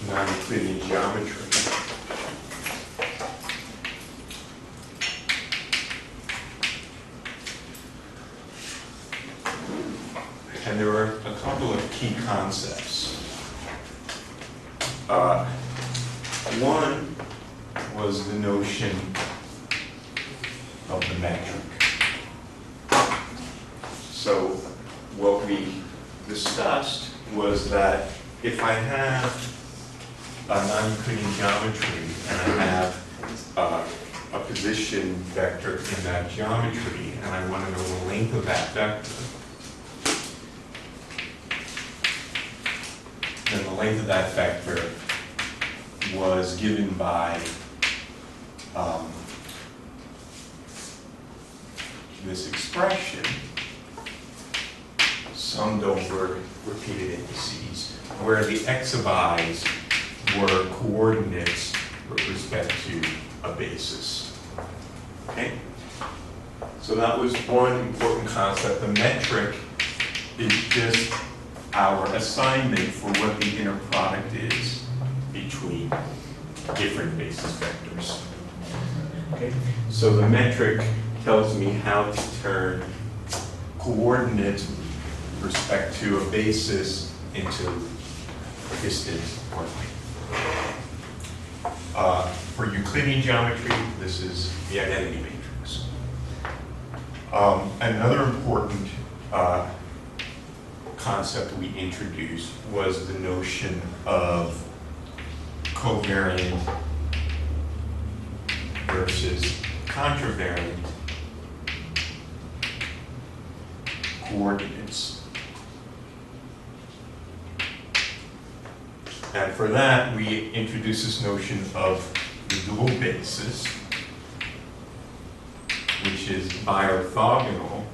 non-Euclidean geometry. And there were a couple of key concepts. One was the notion of the metric. So what we discussed was that if I have a non-Euclidean geometry and I have a position vector in that geometry and I want to know the length of that vector, then the length of that vector was given by this expression summed over repeated indices, where the x of i's were coordinates with respect to a basis. Okay? So that was one important concept. The metric is just our assignment for what the inner product is between different basis vectors. Okay? So the metric tells me how to turn coordinates with respect to a basis into distance or length. For Euclidean geometry, this is the identity matrix. Another important concept we introduced was the notion of covariant versus contravariant coordinates. And for that, we introduced this notion of the dual basis, which is bi-orthogonal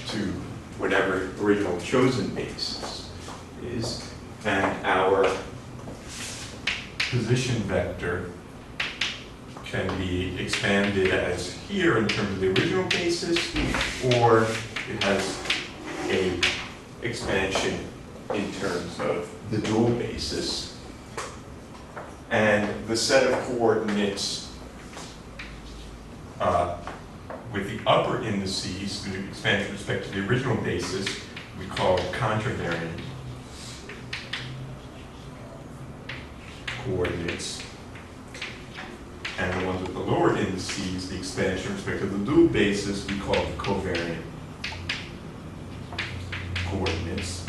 to whatever original chosen basis is, and our position vector can be expanded as here in terms of the original basis, or it has a expansion in terms of the dual basis. And the set of coordinates with the upper indices, the expansion with respect to the original basis, we call contravariant coordinates. And the ones with the lower indices, the expansion with respect to the dual basis, we call the covariant coordinates.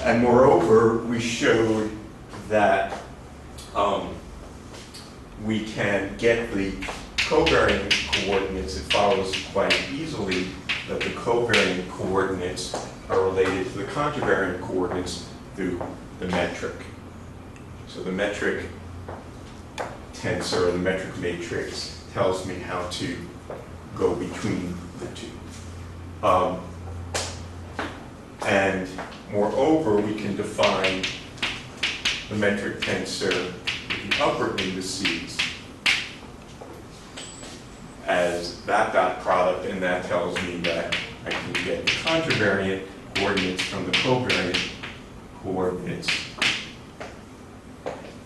And moreover, we showed that we can get the covariant coordinates. It follows quite easily that the covariant coordinates are related to the contravariant coordinates through the metric. So the metric tensor, or the metric matrix, tells me how to go between the two. And moreover, we can define the metric tensor with the upper indices as that dot product, and that tells me that I can get the contravariant coordinates from the covariant coordinates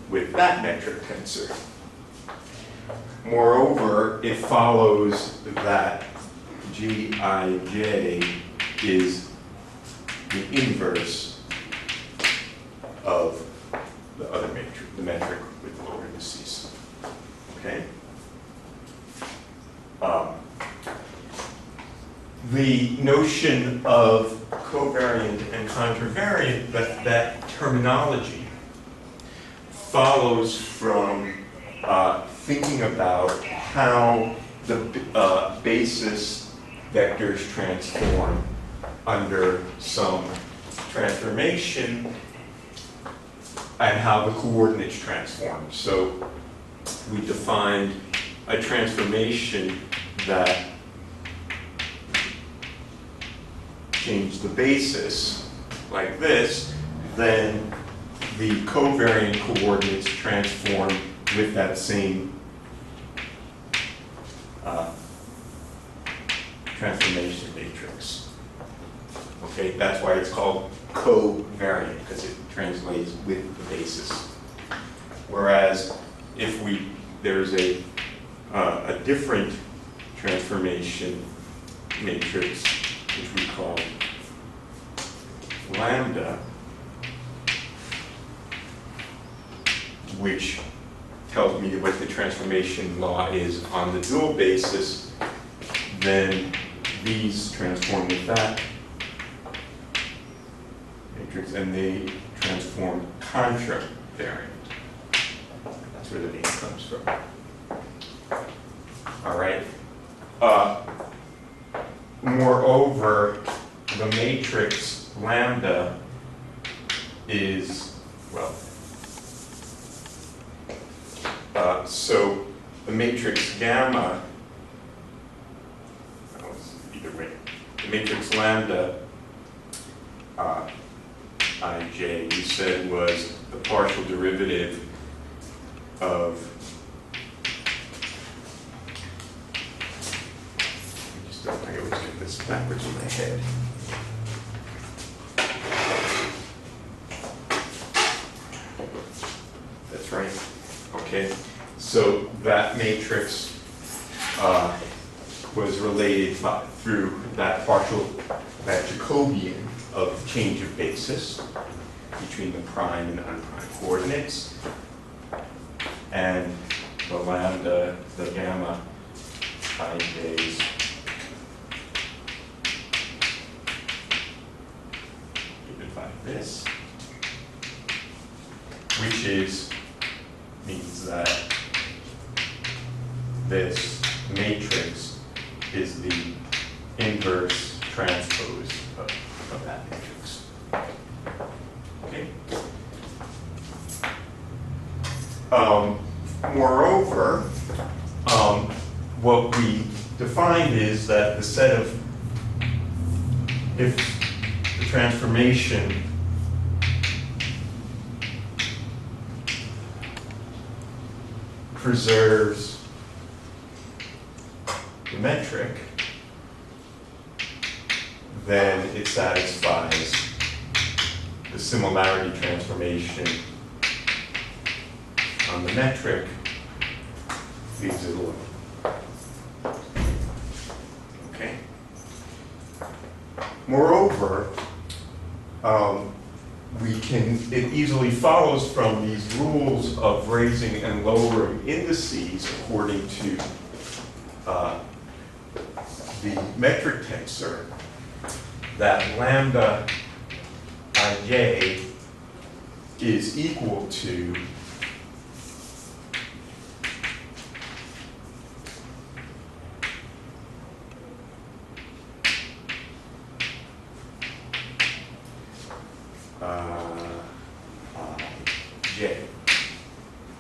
with that metric tensor. Moreover, it follows that Gij is the inverse of the other matrix, the metric with the lower indices. Okay? The notion of covariant and contravariant, that terminology follows from thinking about how the basis vectors transform under some transformation and how the coordinates transform. So we defined a transformation that changed the basis like this, then the covariant coordinates transform with that same transformation matrix. Okay, that's why it's called covariant, because it translates with the basis. Whereas if there's a different transformation matrix, which we call lambda, which tells me what the transformation law is on the dual basis, then these transform with that matrix, and they transform contravariant. That's where the name comes from. All right. Moreover, the matrix lambda is, well, so the matrix gamma, either way, the matrix lambda ij, we said was the partial derivative of, I always get this backwards in my head. That's right. Okay. So that matrix was related through that Jacobian of change of basis between the prime and unprime coordinates, and the lambda, the gamma ij's given by this, which means that this matrix is the inverse transpose of that matrix. Okay. Moreover, what we defined is that the set of, if the transformation preserves the metric, then it satisfies the similarity transformation on the metric, leaves it alone. Okay. Moreover, it easily follows from these rules of raising and lowering indices according to the metric tensor that lambda ij is equal to j,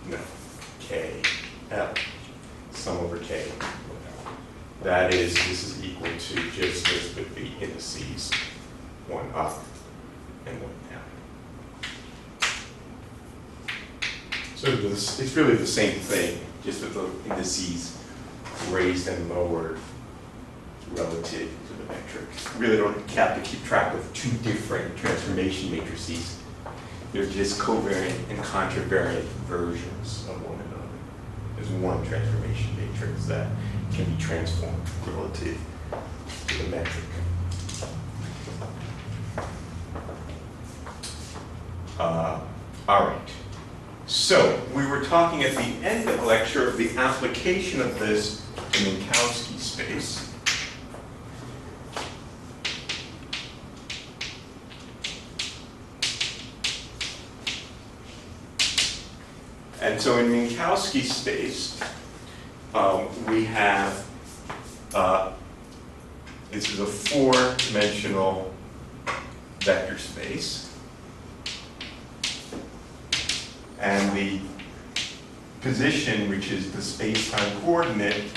no, k, l, sum over k. That is, this is equal to just this with the indices, one up and one down. So it's really the same thing, just with the indices raised and lowered relative to the metric. You really don't have to keep track of two different transformation matrices. They're just covariant and contravariant versions of one another. There's one transformation matrix that can be transformed relative to the metric. All right. So we were talking at the end of the lecture of the application of this in Minkowski space. And so in Minkowski space, we have, this is a four-dimensional vector space. And the position, which is the space-time coordinate,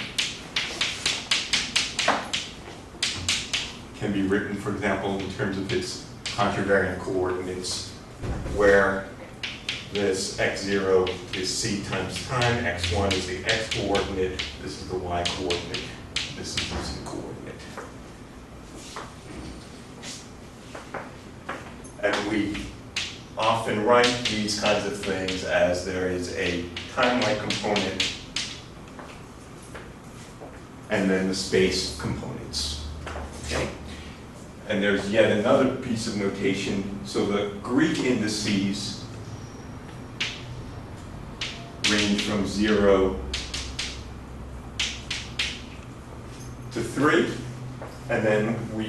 can be written, for example, in terms of its contravariant coordinates, where this x0 is c times time, x1 is the x coordinate, this is the y coordinate, this is the z coordinate. we often write these kinds of things as there is a time-like component and then the space components. Okay? And there's yet another piece of notation. So the Greek indices range from 0 to 3. And then we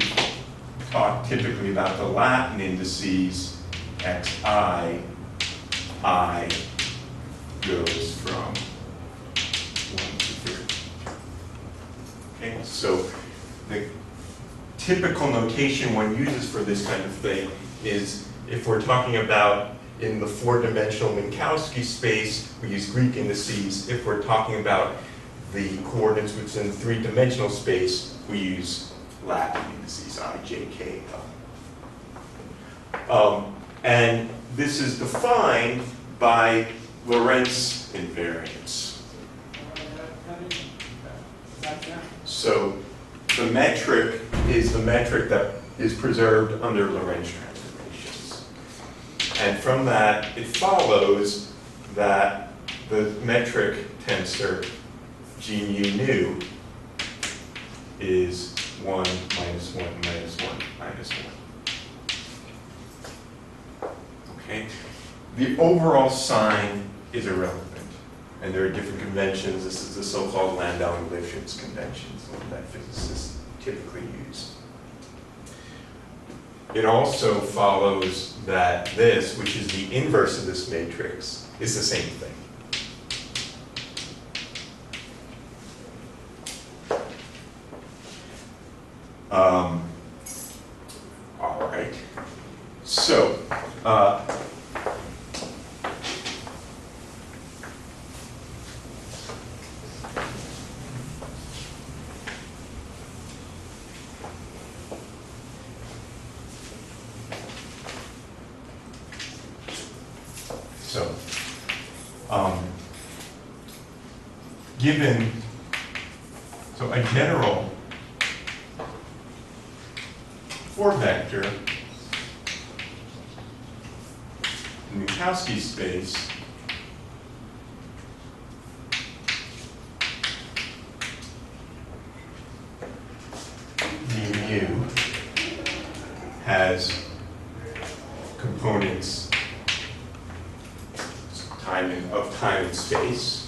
talk typically about the Latin indices, xi, I goes from 1 to 3. Okay, so the typical notation one uses for this kind of thing is if we're talking about in the 4-dimensional Minkowski space, we use Greek indices. If we're talking about the coordinates within 3-dimensional space, we use Latin indices, I, J, K, L. And this is defined by Lorentz invariance. So the metric is the metric that is preserved under Lorentz transformations. And from that, it follows that the metric tensor G mu nu is 1 minus 1 minus 1 minus 1. Okay? The overall sign is irrelevant. And there are different conventions. This is the so-called Landau and Lifshitz conventions, one that physicists typically use. It also follows that this, which is the inverse of this matrix, is the same thing. All right. So, given, so a general 4-vector Minkowski space mu has components of time and space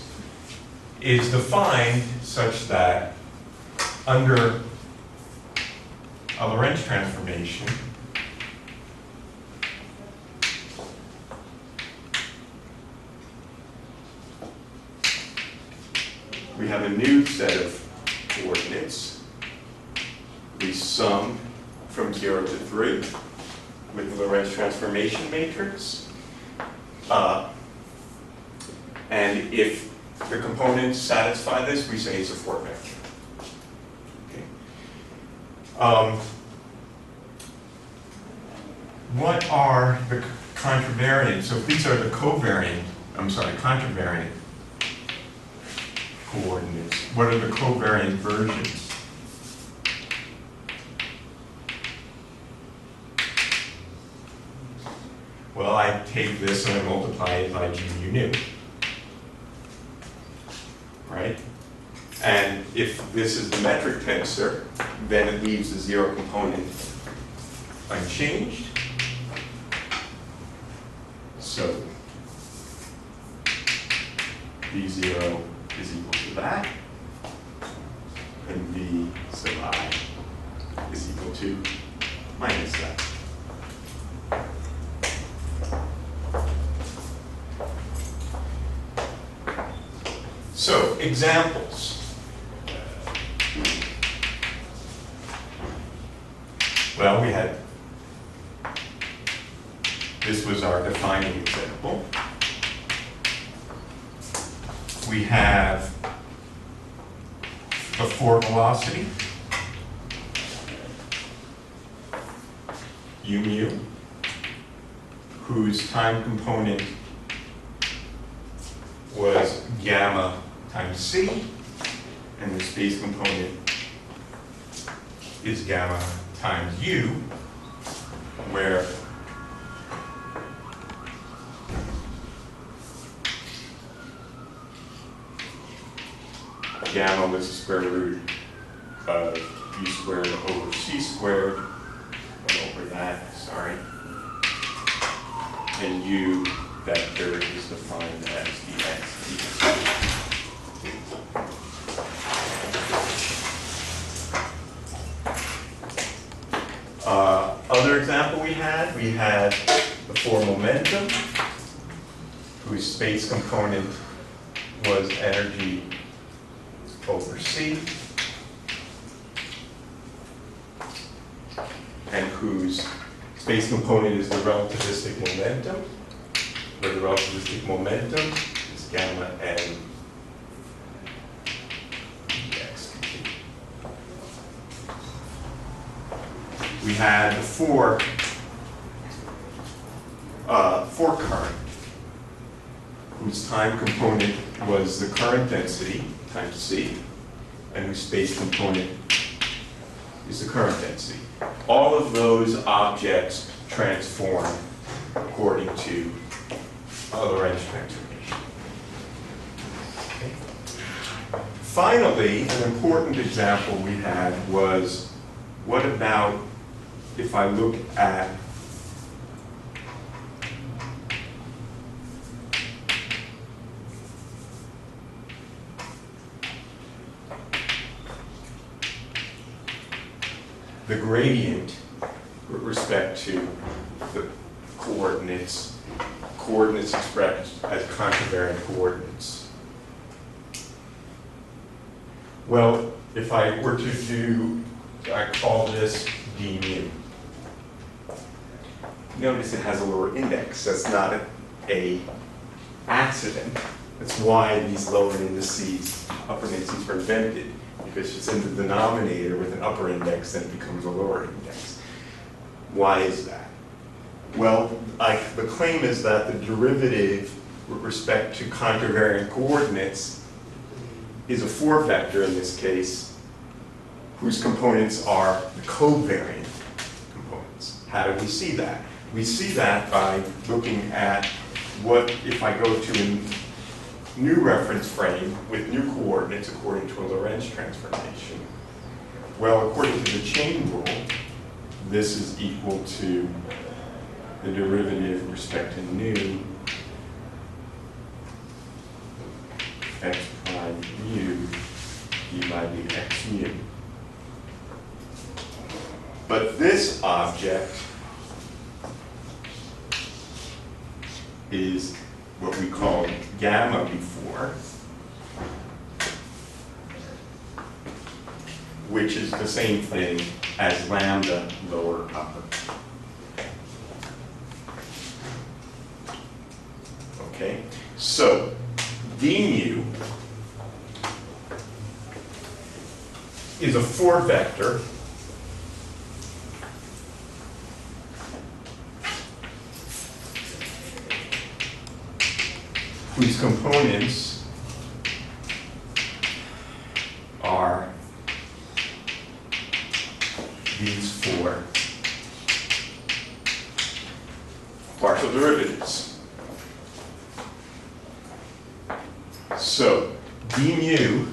is defined such that under a Lorentz transformation, we have a new set of coordinates. We sum from 0 to 3 with the Lorentz transformation matrix. And if the components satisfy this, we say it's a 4-vector. Okay. What are the contravariant? So if these are the contravariant coordinates, what are the covariant versions? Well, I take this and I multiply it by G mu nu. Right? And if this is the metric tensor, then it leaves the 0 component unchanged. So V0 is equal to that, and V sub I is equal to minus that. So, examples. Well, we had, this was our defining example. We have a 4 velocity, u mu, whose time component was gamma times c, and the space component is gamma times u, where gamma was the square root of u squared over c squared, 1 over that, sorry. And u vector is defined as dx dt. Other example we had the four momentum, whose space component was energy over c, and whose space component is the relativistic momentum, where the relativistic momentum is gamma n dx dt. We had the four current, whose time component was the current density times c, and whose space component is the current density. All of those objects transform according to Lorentz transformation. Okay. Finally, an important example we had was, what about if I look at the gradient with respect to the coordinates expressed as contravariant coordinates. Well, if I were to do, I call this d mu. Notice it has a lower index. That's not a accident. That's why these lower indices, upper indices, are invented. Because it's in the denominator with an upper index, then it becomes a lower index. Why is that? Well, the claim is that the derivative with respect to contravariant coordinates is a 4-vector in this case, whose components are the covariant components. How do we see that? We see that by looking at what if I go to a new reference frame with new coordinates according to a Lorentz transformation. Well, according to the chain rule, this is equal to the derivative with respect to new x prime mu d by dx mu. But this object is what we called gamma before, which is the same thing as lambda lower upper. Okay, so d mu is a 4-vector whose components are these 4 partial derivatives. So d mu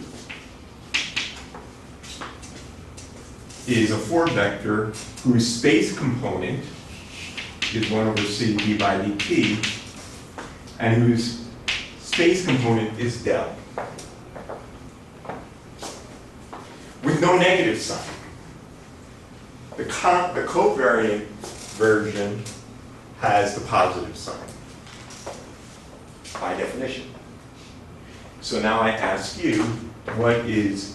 is a 4-vector whose space component is 1 over c d by dt, and whose space component is del, with no negative sign. The covariant version has the positive sign, by definition. So now I ask you, what is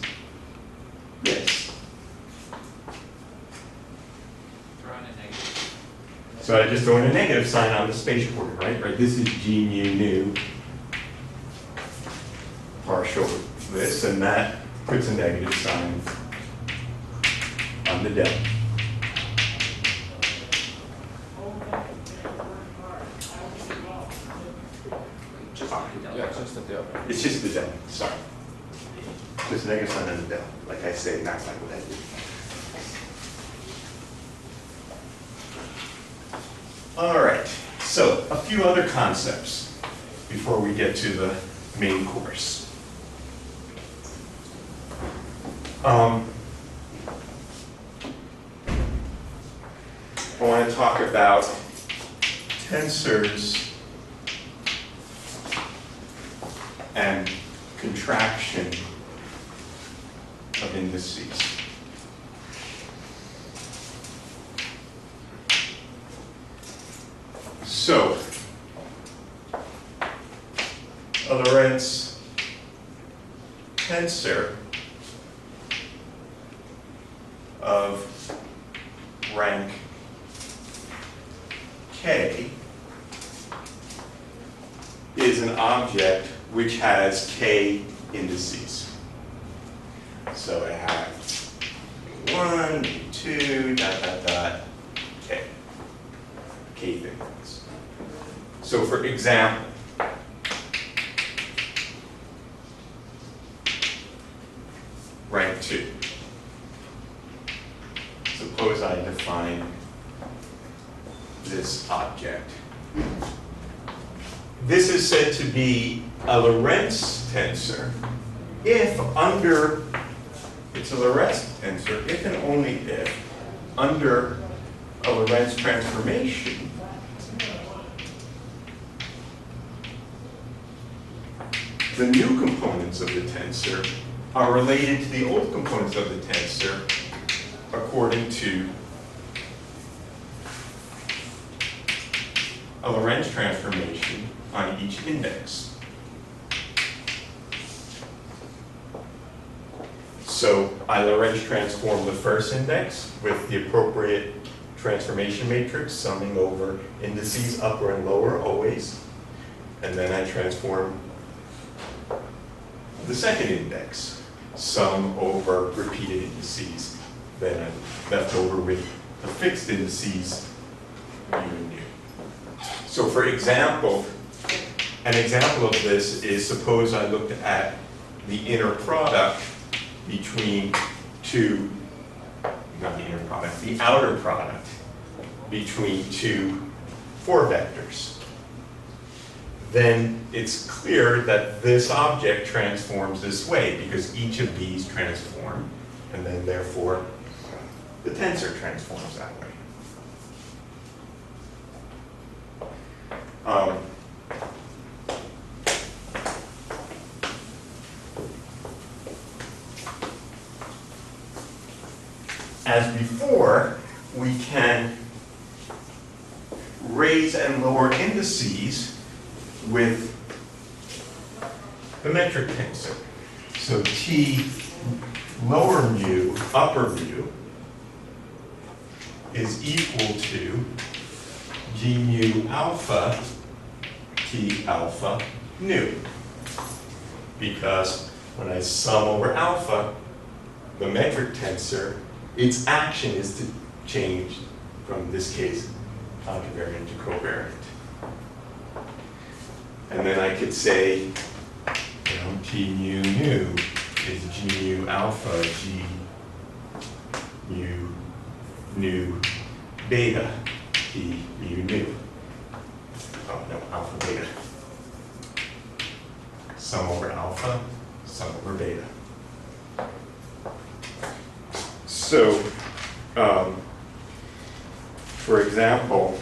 this? Throw in a negative. So I just throw in a negative sign on the space coordinate, right? This is g mu nu partial this, and that puts a negative sign on the del. Yeah, just the del. It's just the del, sorry. Just a negative sign on the del, like I say, not like what I did. All right, so a few other concepts before we get to the main course. I want to talk about tensors and contraction of indices. So, a Lorentz tensor of rank K is an object which has K indices. So I have 1, 2, K. K things. So for example, rank 2. Suppose I define this object. This is said to be a Lorentz tensor if under, it's a Lorentz tensor if and only if under a Lorentz transformation the new components of the tensor are related to the old components of the tensor according to a Lorentz transformation on each index. So I Lorentz transform the first index with the appropriate transformation matrix, summing over indices upper and lower always. And then I transform the second index, sum over repeated indices. Then I'm left over with the fixed indices, mu and nu. So for example, an example of this is suppose I looked at the inner product between two, not the inner product, the outer product between two 4 vectors. Then it's clear that this object transforms this way because each of these transform, and then therefore the tensor transforms that way. As before, we can raise and lower indices with the metric tensor. So T lower mu, upper mu, is equal to G mu alpha T alpha nu. Because when I sum over alpha, the metric tensor, its action is to change from, in this case, contravariant to covariant. And then I could say, T mu nu is G mu alpha G mu nu beta T mu nu. Oh no, alpha beta. Sum over alpha, sum over beta. So, for example,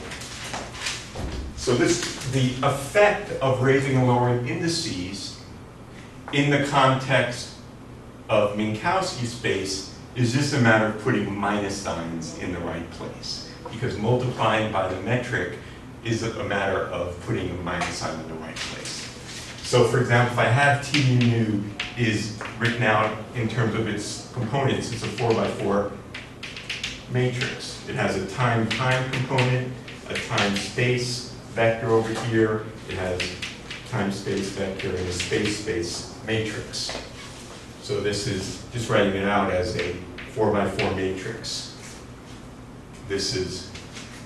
so the effect of raising and lowering indices in the context of Minkowski space is just a matter of putting minus signs in the right place. Because multiplying by the metric is a matter of putting a minus sign in the right place. So for example, if I have T nu is written out in terms of its components, it's a 4x4 matrix. It has a time-time component, a time-space vector over here. It has time-space vector and a space-space matrix. So this is just writing it out as a 4x4 matrix. This is,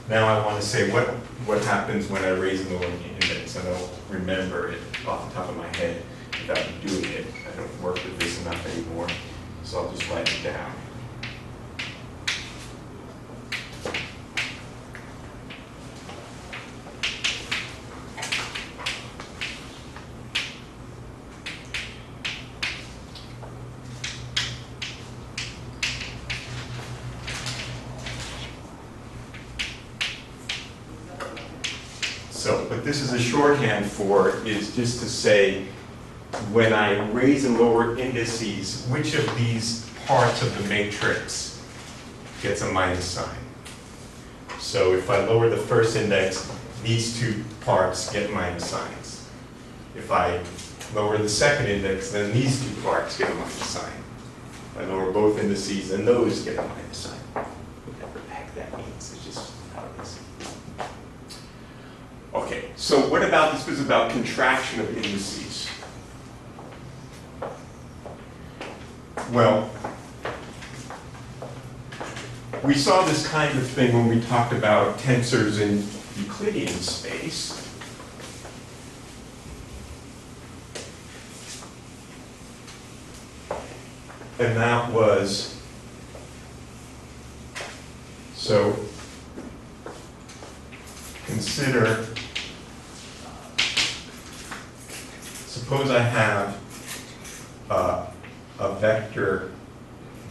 now I want to say what happens when I raise and lower the index. I don't remember it off the top of my head without doing it. I don't work with this enough anymore, so I'll just write it down. So what this is a shorthand for is just to say, when I raise and lower indices, which of these parts of the matrix gets a minus sign? So if I lower the first index, these two parts get minus signs. If I lower the second index, then these two parts get a minus sign. If I lower both indices, then those get a minus sign. Whatever the heck that means, it's just how it is. Okay, so what about this was about contraction of indices? Well, we saw this kind of thing when we talked about tensors in Euclidean space. And that was, so consider, suppose I have a vector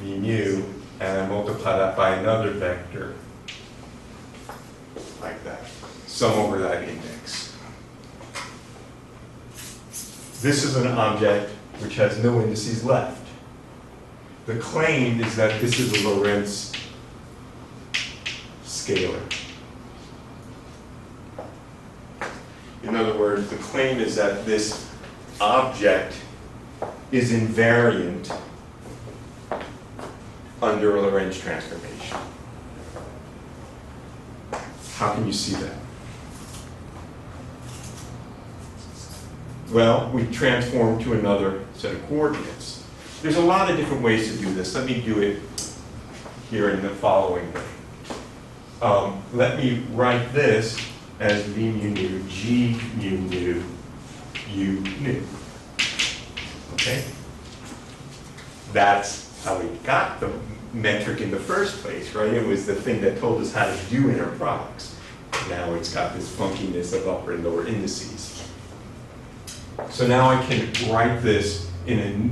v mu, and I multiply that by another vector, like that, sum over that index. This is an object which has no indices left. The claim is that this is a Lorentz scalar. In other words, the claim is that this object is invariant under a Lorentz transformation. How can you see that? Well, we transform to another set of coordinates. There's a lot of different ways to do this. Let me do it here in the following way. Let me write this as v mu nu, g mu nu, u nu. Okay? That's how we got the metric in the first place, right? It was the thing that told us how to do inner products. Now it's got this funkiness of upper and lower indices. So now I can write this in a,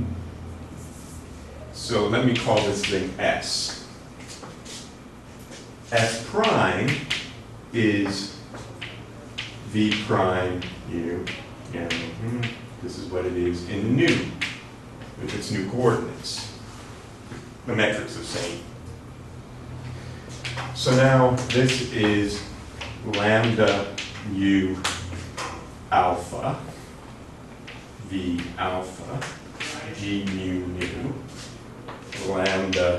so let me call this thing S. S prime is v prime u, and this is what it is in nu, with its new coordinates. The metric's the same. So now this is lambda u alpha, v alpha, g mu nu, lambda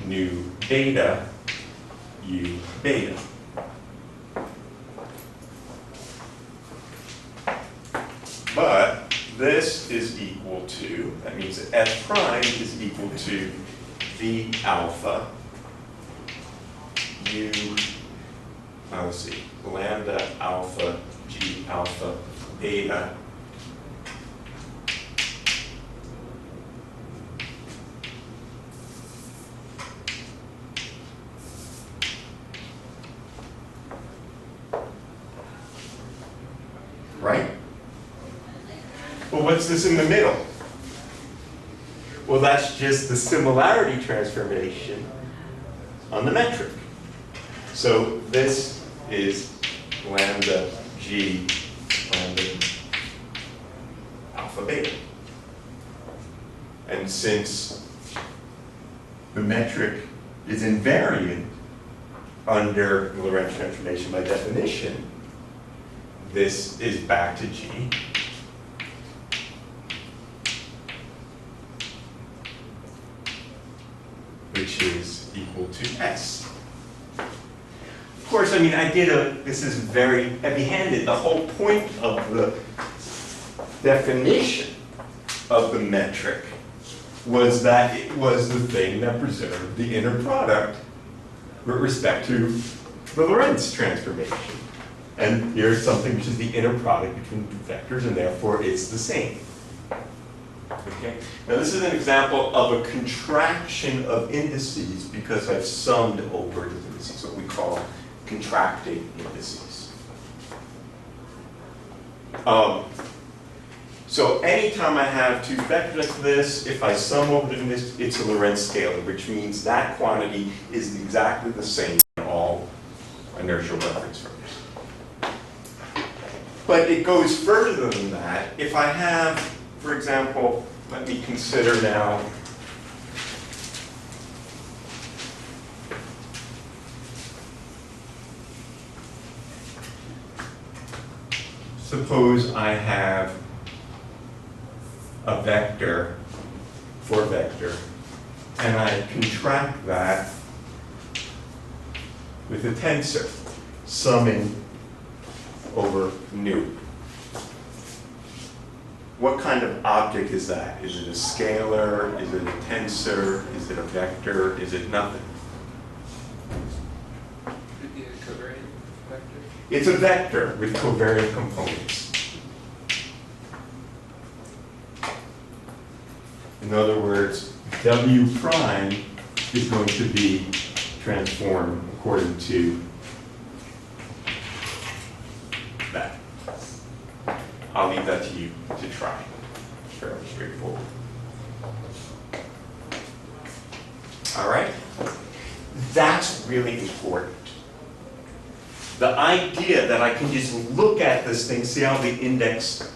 nu beta, u beta. But this is equal to, that means that S prime is equal to v alpha u, let's see, lambda alpha g alpha beta right? Well, what's this in the middle? Well, that's just the similarity transformation on the metric. So this is lambda g lambda alpha beta. And since the metric is invariant under the Lorentz transformation by definition, this is back to G. Which is equal to S. Of course, I mean, this is very heavy-handed. The whole point of the definition of the metric was that it was the thing that preserved the inner product with respect to the Lorentz transformation. And here's something which is the inner product between two vectors, and therefore it's the same. Okay? Now this is an example of a contraction of indices because I've summed over the indices, what we call contracting indices. So anytime I have two vectors like this, if I sum over them, it's a Lorentz scalar, which means that quantity is exactly the same in all inertial reference frames. But it goes further than that. If I have, for example, let me consider now suppose I have a vector, for vector, and I contract that with a tensor, summing over nu. What kind of object is that? Is it a scalar? Is it a tensor? Is it a vector? Is it nothing? Could be a covariant vector. It's a vector with covariant components. In other words, W prime is going to be transformed according to that. I'll leave that to you to try. It's fairly straightforward. All right? That's really important. The idea that I can just look at this thing, see how the indices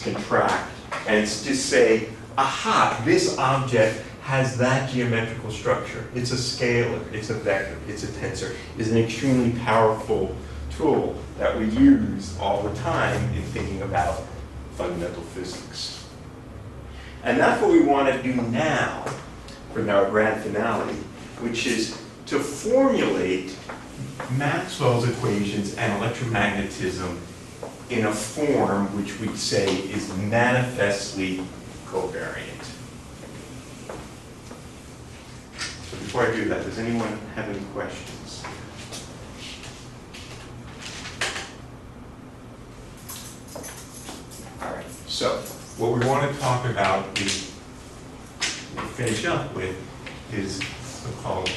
contract, and just say, aha, this object has that geometrical structure. It's a scalar, it's a vector, it's a tensor, is an extremely powerful tool that we use all the time in thinking about fundamental physics. And that's what we want to do now for our grand finale, which is to formulate Maxwell's equations and electromagnetism in a form which we'd say is manifestly covariant. So before I do that, does anyone have any questions? All right, so what we want to talk about is, we'll finish up with, is so-called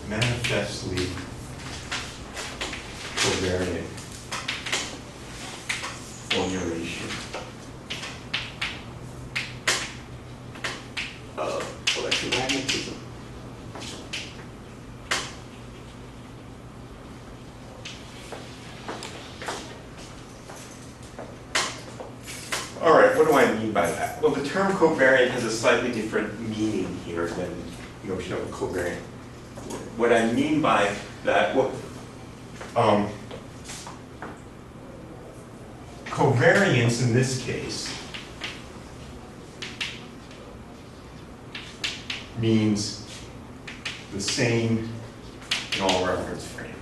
manifestly covariant formulation of electromagnetism. All right, what do I mean by that? Well, the term covariant has a slightly different meaning here than the notion of a covariant. What I mean by that, well, covariance in this case means the same in all reference frame.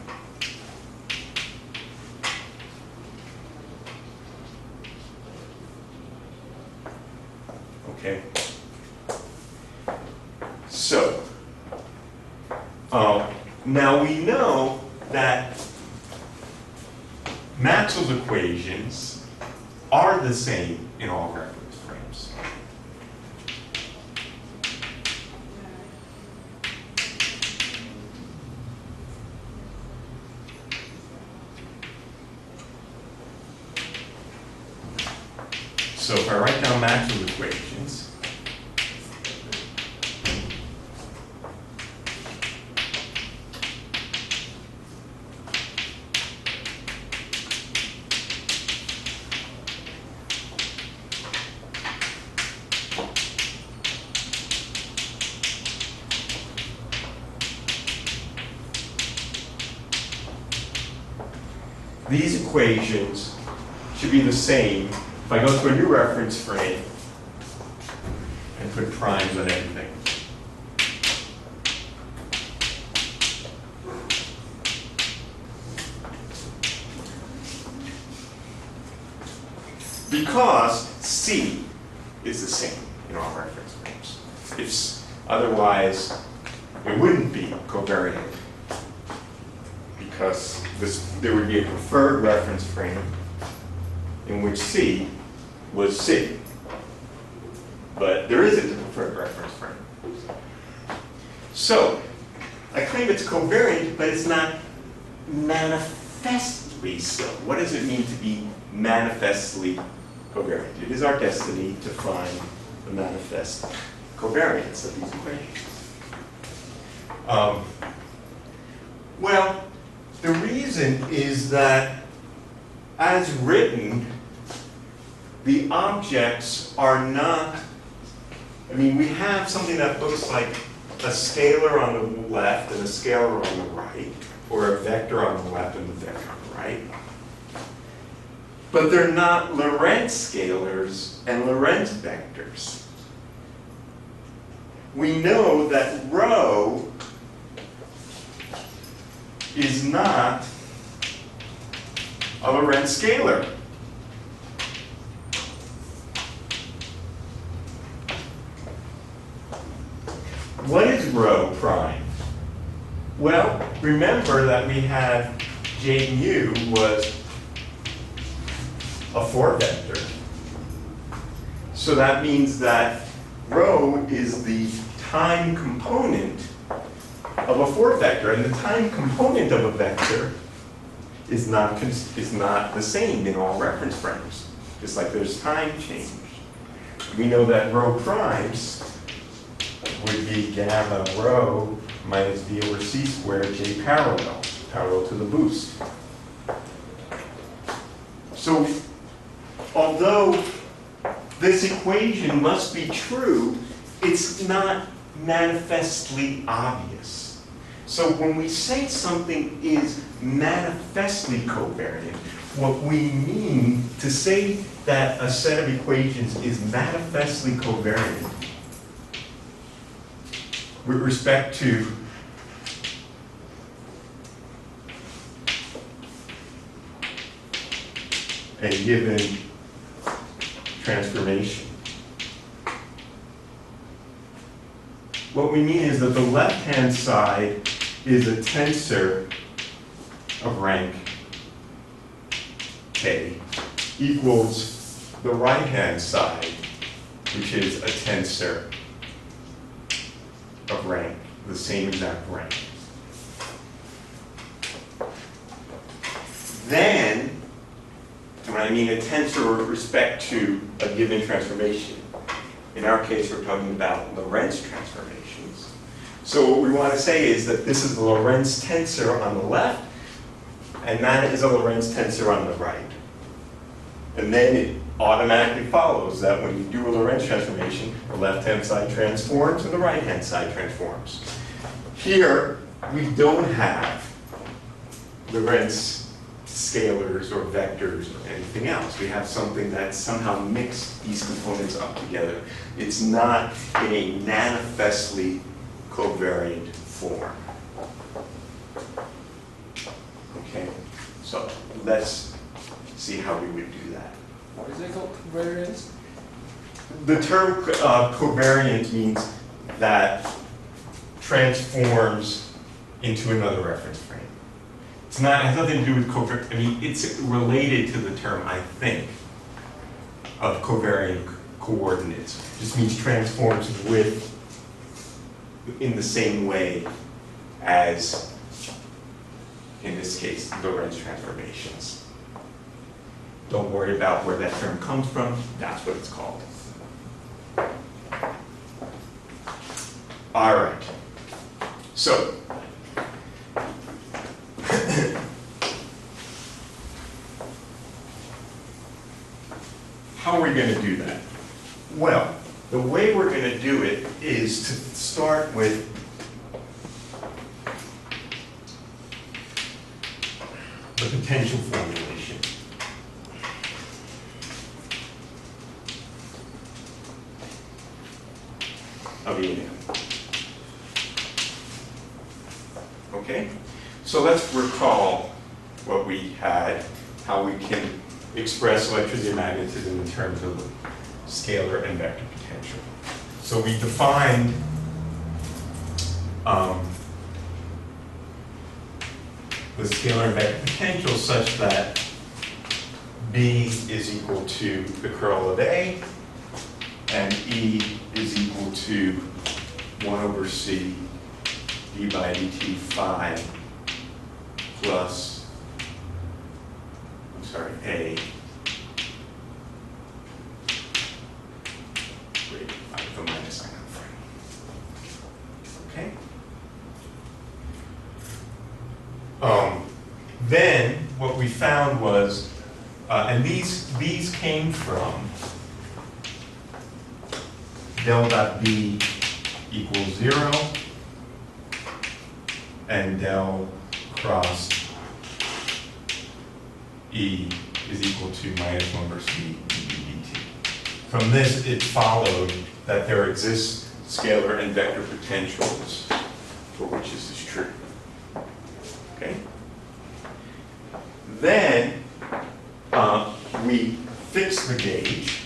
Okay? So, now we know that Maxwell's equations are the same in all reference frames. So if I write down Maxwell's equations, these equations should be the same if I go to a new reference frame and put primes on everything. Because C is the same in all reference frames. Otherwise, it wouldn't be covariant, because there would be a preferred reference frame in which C was C. But there isn't a preferred reference frame. So, I claim it's covariant, but it's not manifestly so. What does it mean to be manifestly covariant? It is our destiny to find the manifest covariance of these equations. Well, The reason is that, as written, the objects are not, I mean, we have something that looks like a scalar on the left and a scalar on the right, or a vector on the left and a vector on the right. But they're not Lorentz scalars and Lorentz vectors. We know that rho is not a Lorentz scalar. What is rho prime? Well, remember that we had J mu was a 4 vector. So that means that rho is the time component of a 4 vector, and the time component of a vector is not the same in all reference frames, just like there's time change. We know that rho primes would be gamma rho minus v over c squared j parallel to the boost. So although this equation must be true, it's not manifestly obvious. So when we say something is manifestly covariant, what we mean to say that a set of equations is manifestly covariant with respect to a given transformation. What we mean is that the left-hand side is a tensor of rank k equals the right-hand side, which is a tensor of rank, the same exact rank. Then, when I mean a tensor with respect to a given transformation, in our case we're talking about Lorentz transformations. So what we want to say is that this is the Lorentz tensor on the left, and that is a Lorentz tensor on the right. And then it automatically follows that when you do a Lorentz transformation, the left-hand side transforms and the right-hand side transforms. Here, we don't have Lorentz scalars or vectors or anything else. We have something that somehow mixed these components up together. It's not in a manifestly covariant form. Okay, so let's see how we would do that. What is it called, covariance? The term covariant means that transforms into another reference frame. It's not, it has nothing to do with covariant. I mean, it's related to the term, I think, of covariant coordinates. It just means transforms with, in the same way as, in this case, Lorentz transformations. Don't worry about where that term comes from. That's what it's called. All right. So, how are we going to do that? Well, the way we're going to do it is to start with the potential formulation. Of E&M. Okay? So let's recall what we had, how we can express electrodynamics in terms of scalar and vector potential. So we defined the scalar and vector potential such that B is equal to the curl of A, and E is equal to 1 over C d by dt phi plus, A greater the minus sign up front. Okay? we found was, and these came from del dot B equals 0 and del cross E is equal to minus 1 over C dt. From this, it followed that there exists scalar and vector potentials for which this is true. Okay? Then we fix the gauge.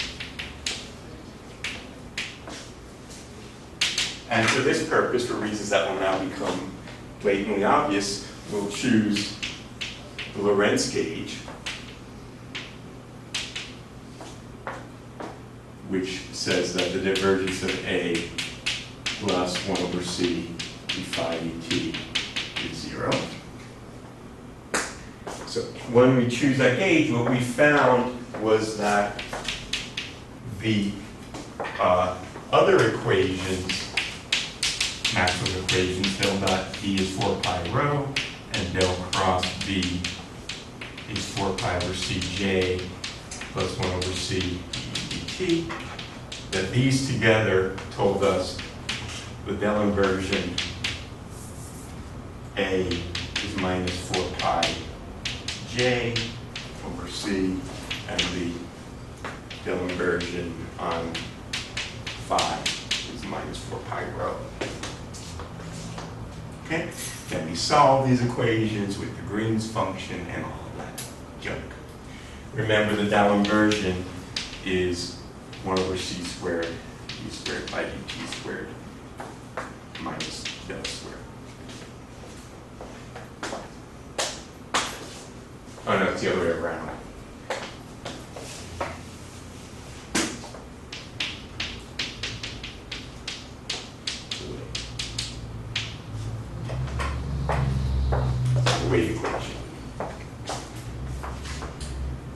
And for this purpose, for reasons that will now become blatantly obvious, we'll choose the Lorentz gauge, which says that the divergence of A plus 1 over C d phi dt is 0. So when we choose that gauge, what we found was that the other equations, Maxwell's equations, del dot E is 4 pi rho, and del cross B is 4 pi over Cj plus 1 over C dt, that these together told us the del inversion A is minus 4 pi J over C, and the del inversion on phi is minus 4 pi rho. Okay? Then we solve these equations with the Green's function and all of that junk. Remember, the del inversion is 1 over C squared, E squared by dt squared minus del squared. Oh no, it's the other way around. Wave equation.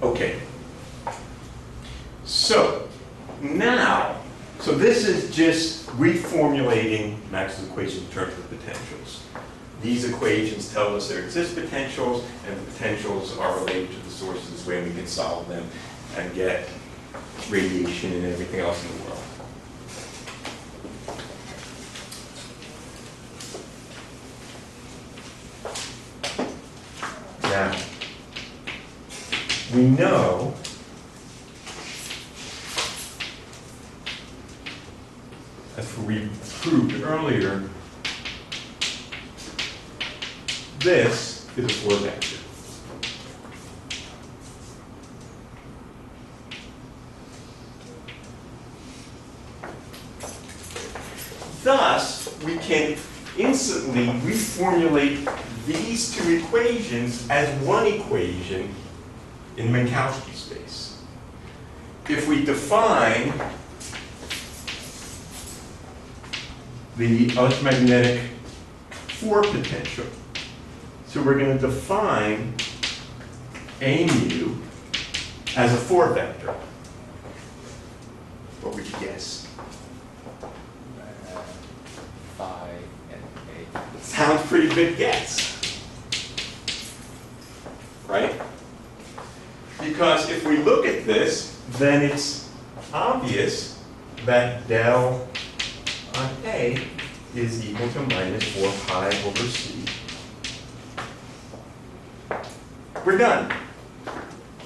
Okay. So now, so this is just reformulating Maxwell's equation in terms of potentials. These equations tell us there exist potentials, and the potentials are related to the sources this way, and we can solve them and get radiation and everything else in the world. Now, we know as we proved earlier, this is a 4 vector. Thus, we can instantly reformulate these two equations as one equation in Minkowski space. If we define the electromagnetic 4 potential, so we're going to define A mu as a 4 vector. What would you guess? Phi and A. Sounds pretty good guess. Right? Because if we look at this, then it's obvious that del on A is equal to minus 4 pi over C. We're done.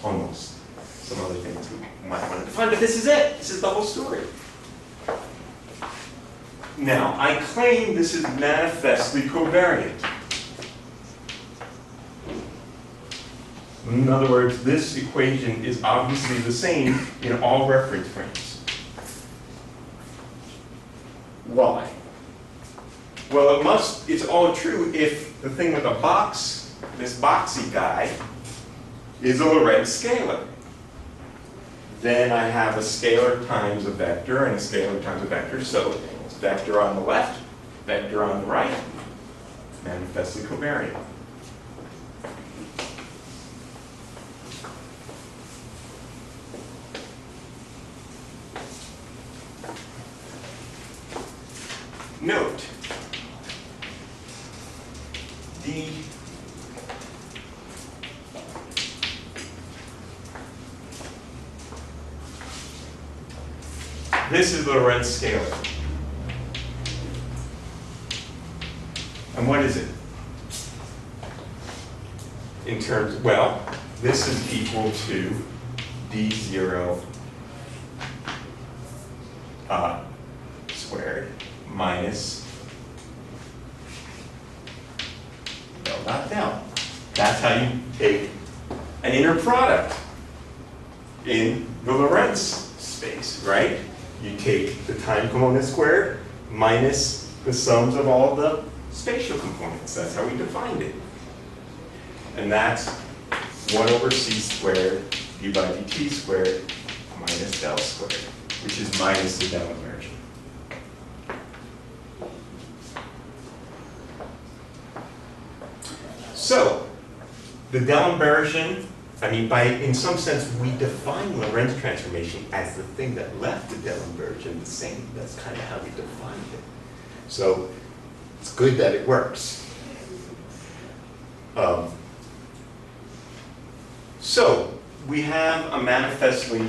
Almost. Some other things we might want to define, but this is it. This is the whole story. Now, I claim this is manifestly covariant. In other words, this equation is obviously the same in all reference frames. Why? Well, it's all true if the thing with the box, this boxy guy, is a Lorentz scalar. Then I have a scalar times a vector and a scalar times a vector, so it's vector on the left, vector on the right, manifestly covariant. Note, This is the Lorentz scalar. And what is it? In terms, well, this is equal to d0 squared minus del dot del. That's how you take an inner product in the Lorentz space, right? You take the time component squared minus the sums of all the spatial components. That's how we defined it. And that's 1 over c squared d by dt squared minus del squared, which is minus the del inversion. So, the del inversion, I mean, in some sense, we define Lorentz transformation as the thing that left the del inversion the same. That's kind of how we defined it. So, it's good that it works. So, we have a manifestly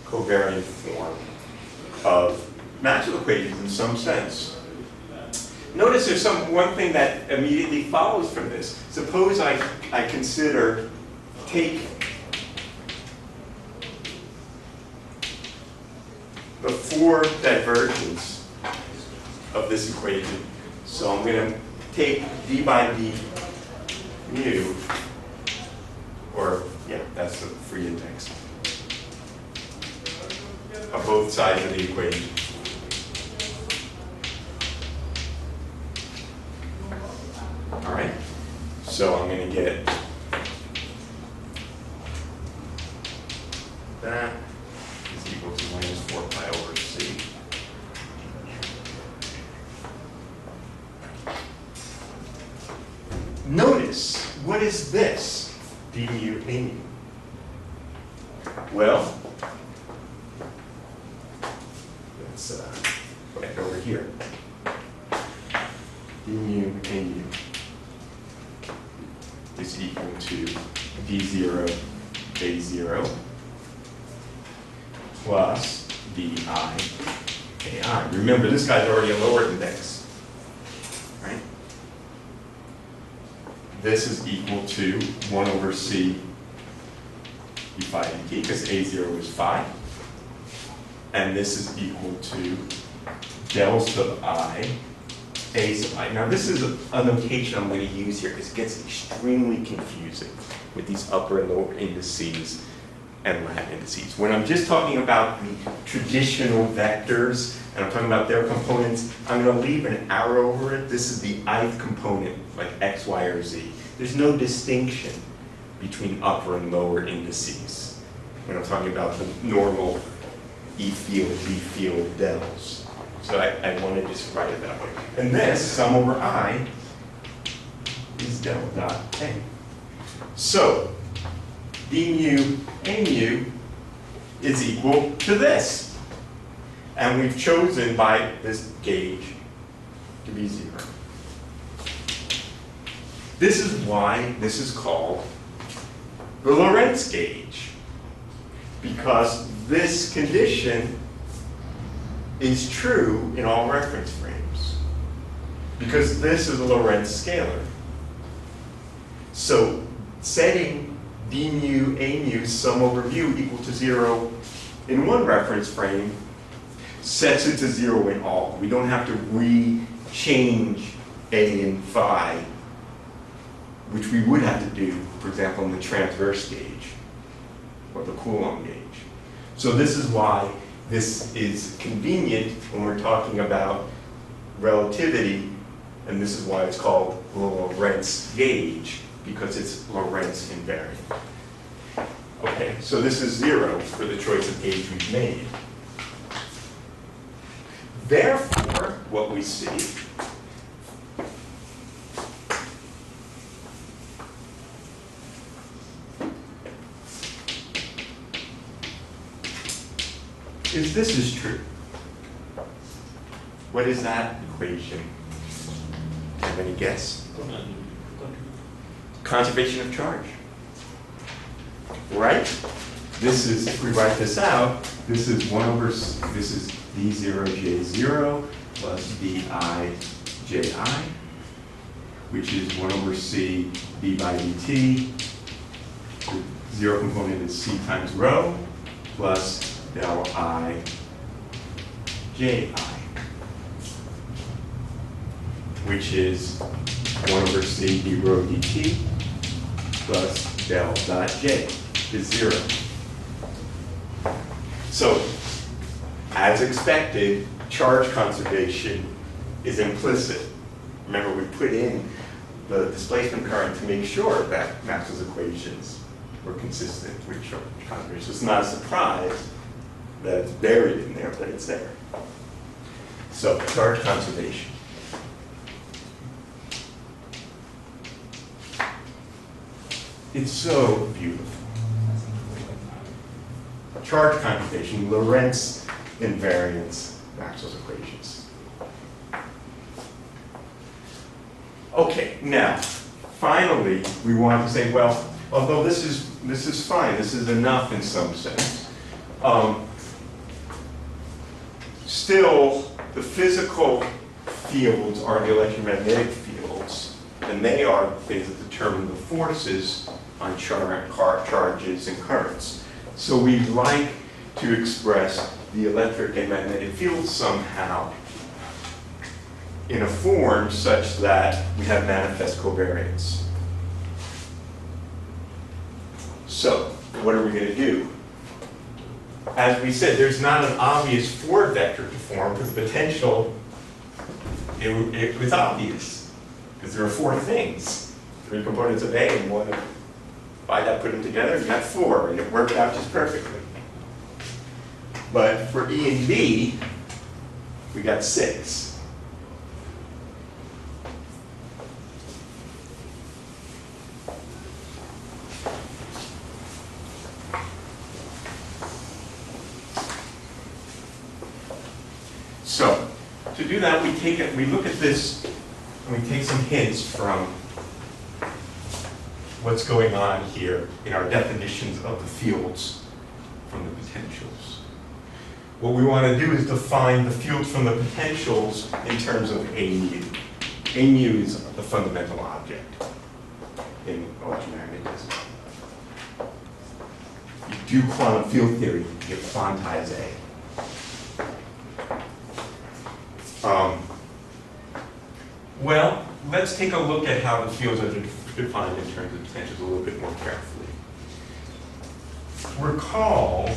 covariant form of Maxwell equations in some sense. Notice there's one thing that immediately follows from this. Suppose I take the 4 divergence of this equation. So I'm going to take d by d mu, or yeah, that's the free index, of both sides of the equation. All right, so I'm going to get that is equal to minus 4 pi over c. Notice, what is this? d mu a mu. Well, let's put it over here. d mu a mu is equal to d0 a0 plus di ai. Remember, this guy's already a lower index, right? This is equal to 1 over c d phi dt, because a0 is phi. And this is equal to del sub I a sub I. Now this is a notation I'm going to use here because it gets extremely confusing with these upper and lower indices and lat indices. When I'm just talking about the traditional vectors and I'm talking about their components, I'm going to leave an arrow over it. This is the ith component, like x, y, or z. There's no distinction between upper and lower indices when I'm talking about the normal E field, B field dels. So I want to just write it that way. And this, sum over I, is del dot A. So, d mu a mu is equal to this. And we've chosen by this gauge to be 0. This is why this is called the Lorentz gauge, because this condition is true in all reference frames, because this is a Lorentz scalar. So setting d mu a mu sum over mu equal to 0 in one reference frame sets it to 0 in all. We don't have to re-change a and phi, which we would have to do, for example, in the transverse gauge or the Coulomb gauge. So this is why this is convenient when we're talking about relativity, and this is why it's called the Lorentz gauge, because it's Lorentz invariant. Okay, so this is 0 for the choice of gauge we've made. Therefore, what we see is this is true. What is that equation? Have any guess? Conservation of charge. Right? This is, if we write this out, this is 1 over, this is d0j0 plus di ji, which is 1 over c d by dt. The zero component is c times rho plus del I ji, which is 1 over c d rho dt plus del dot j is 0. So, as expected, charge conservation is implicit. Remember, we put in the displacement current to make sure that Maxwell's equations were consistent with charge conservation. It's not a surprise that it's buried in there, but it's there. So, charge conservation. It's so beautiful. Charge conservation, Lorentz invariance, Maxwell's equations. Okay, now, finally, we want to say, well, although this is fine, this is enough in some sense, still, the physical fields are the electromagnetic fields, and they are the things that determine the forces on charges and currents. So we'd like to express the electric and magnetic fields somehow in a form such that we have manifest covariance. So, what are we going to do? As we said, there's not an obvious forward vector to form because potential, it was obvious because there are 4 things. 3 components of A and 1 of, by that put them together, you got 4, and it worked out just perfectly. But for E and B, we got 6. So, to do that, we look at this, and we take some hints from what's going on here in our definitions of the fields from the potentials. What we want to do is define the fields from the potentials in terms of A mu. A mu is the fundamental object in electromagnetism. You do quantum field theory, you quantize A. Well, let's take a look at how the fields are defined in terms of potentials a little bit more carefully. Recall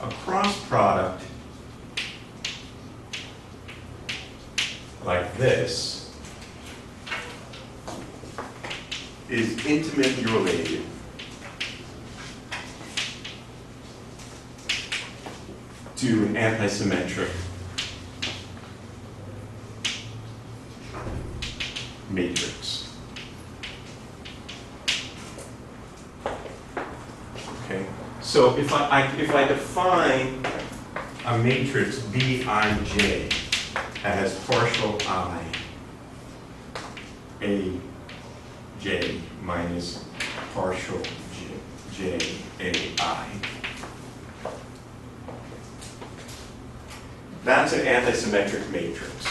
a cross product like this is intimately related to an antisymmetric matrix. Okay, so if I define a matrix Bij as partial I Aj minus partial J Ai, that's an antisymmetric matrix.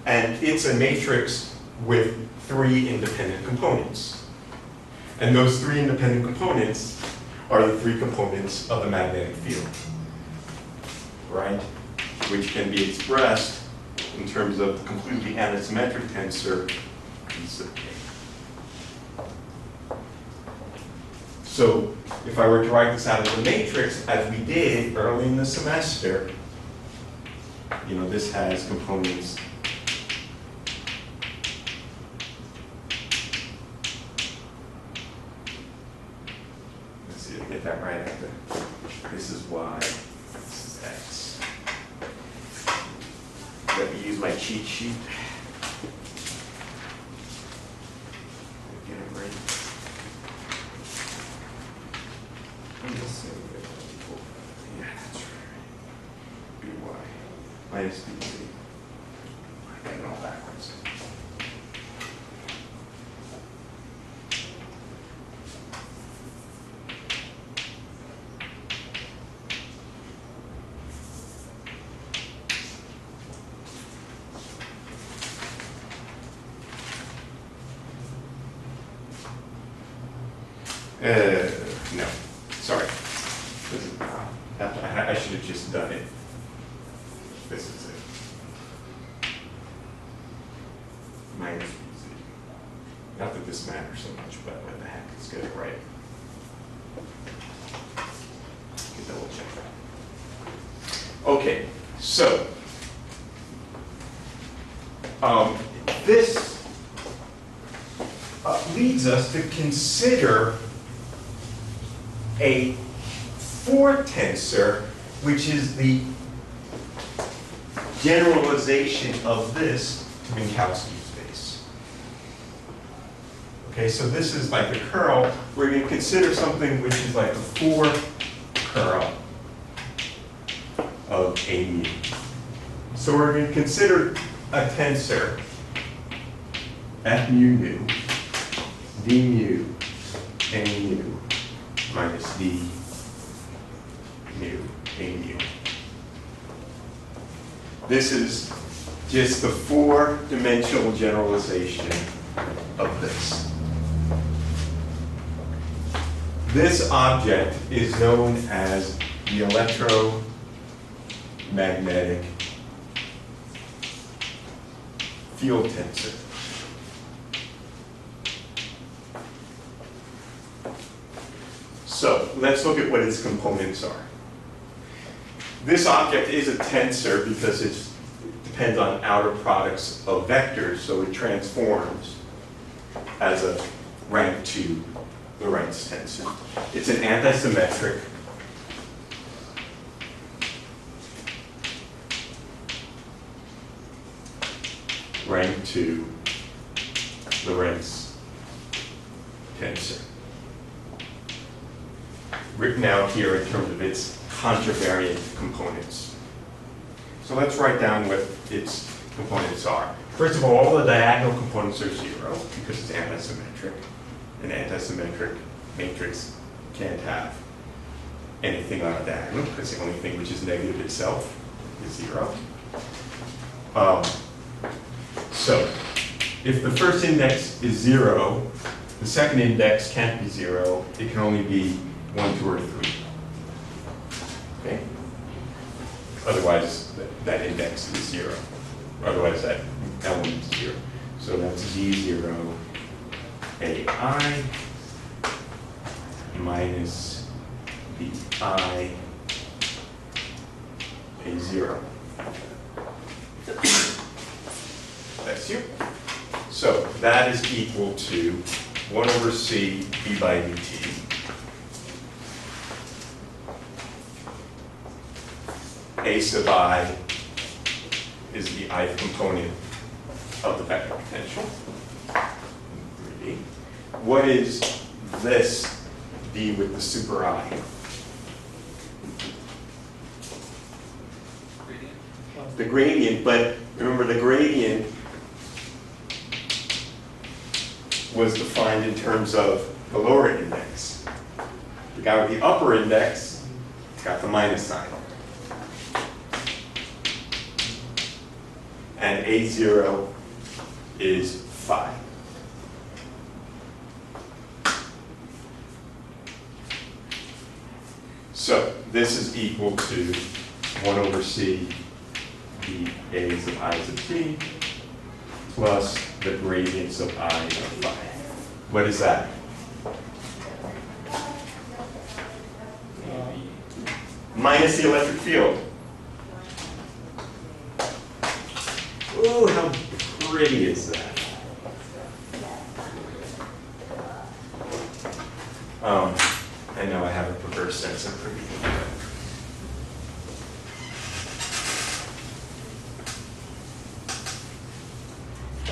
And it's a matrix with 3 independent components. And those 3 independent components are the 3 components of the magnetic field, right? Which can be expressed in terms of the completely antisymmetric tensor E sub k. So if I were to write this out as a matrix, as we did early in the semester, you know, this has components let's see if I get that right after. This is Y, this is X. Let me use my cheat sheet. Get it right. Yeah, that's right. By minus BC. I got it all backwards. No, sorry. I should have just done it. This is it. Minus BZ. Not that this matters so much, but what the heck, let's get it right. Can double check that. Okay, so this leads us to consider a fourth tensor, which is the generalization of this to Minkowski space. Okay, so this is like the curl. We're going to consider something which is like a fourth curl of a mu. So we're going to consider a tensor f mu nu, d mu, a mu, minus d mu, a mu. This is just the four-dimensional generalization of this. This object is known as the electromagnetic field tensor. So let's look at what its components are. This object is a tensor because it depends on outer products of vectors, so it transforms as a rank 2 Lorentz tensor. It's an antisymmetric rank 2 Lorentz tensor. Written out here in terms of its contravariant components. So let's write down what its components are. First of all the diagonal components are 0 because it's antisymmetric. An antisymmetric matrix can't have anything on a diagonal because the only thing which is negative itself is 0. So if the first index is 0, the second index can't be 0. It can only be 1, 2, or 3. Okay? Otherwise, that index is 0. Otherwise, that element is 0. So that's Z0 AI minus BI A0. That's you. So that is equal to 1 over C d by dt. A sub I is the ith component of the vector potential. 3D. What is this d with the super I? Gradient. The gradient, but remember the gradient was defined in terms of the lower index. The guy with the upper index got the minus sign. And A0 is 5. So this is equal to 1 over C the A's of I sub t plus the gradients of I of 5. What is that? Minus the electric field. Ooh, how pretty is that? I know I have a perverse sense of pretty.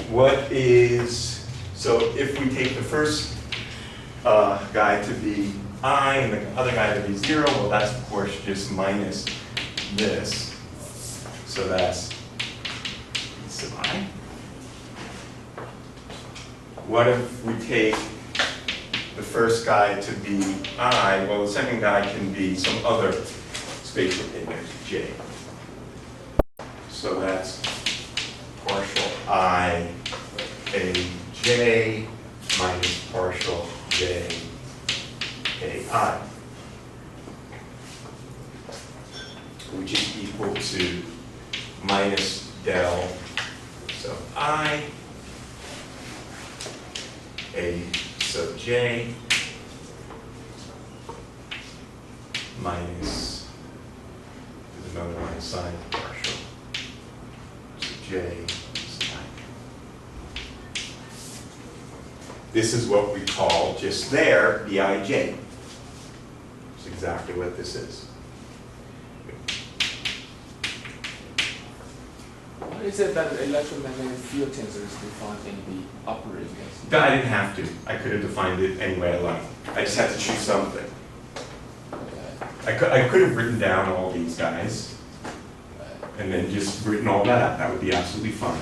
What is, so if we take the first guy to be I and the other guy to be 0, well that's of course just minus this. So that's sub I. What if we take the first guy to be I? Well, the second guy can be some other spatial index, J. So that's partial I A J minus partial J AI, which is equal to minus del sub I, A sub j, minus, there's another line sign, partial, j is 9. This is what we call just there Bij. It's exactly what this is. Why is it that electromagnetic field tensor is defined in the upper limits? I didn't have to. I could have defined it any way I liked. I just had to choose something. Okay. I could have written down all these guys and then just written all that out. That would be absolutely fine.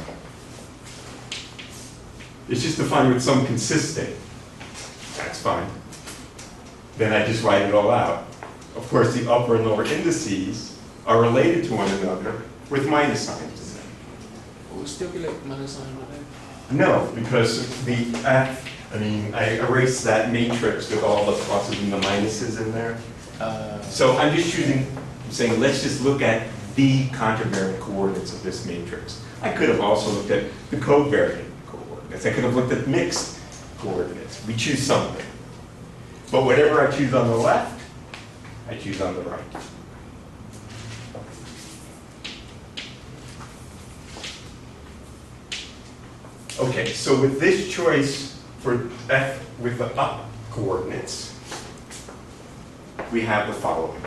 It's just defined with some consistent. That's fine. Then I just write it all out. Of course, the upper and lower indices are related to one another with minus signs. Will we still get like minus sign on there? No, because I erased that matrix with all the pluses and the minuses in there. So I'm just saying, let's just look at the contravariant coordinates of this matrix. I could have also looked at the covariant coordinates. I could have looked at mixed coordinates. We choose something. But whatever I choose on the left, I choose on the right. Okay, so with this choice for f with the up coordinates, we have the following.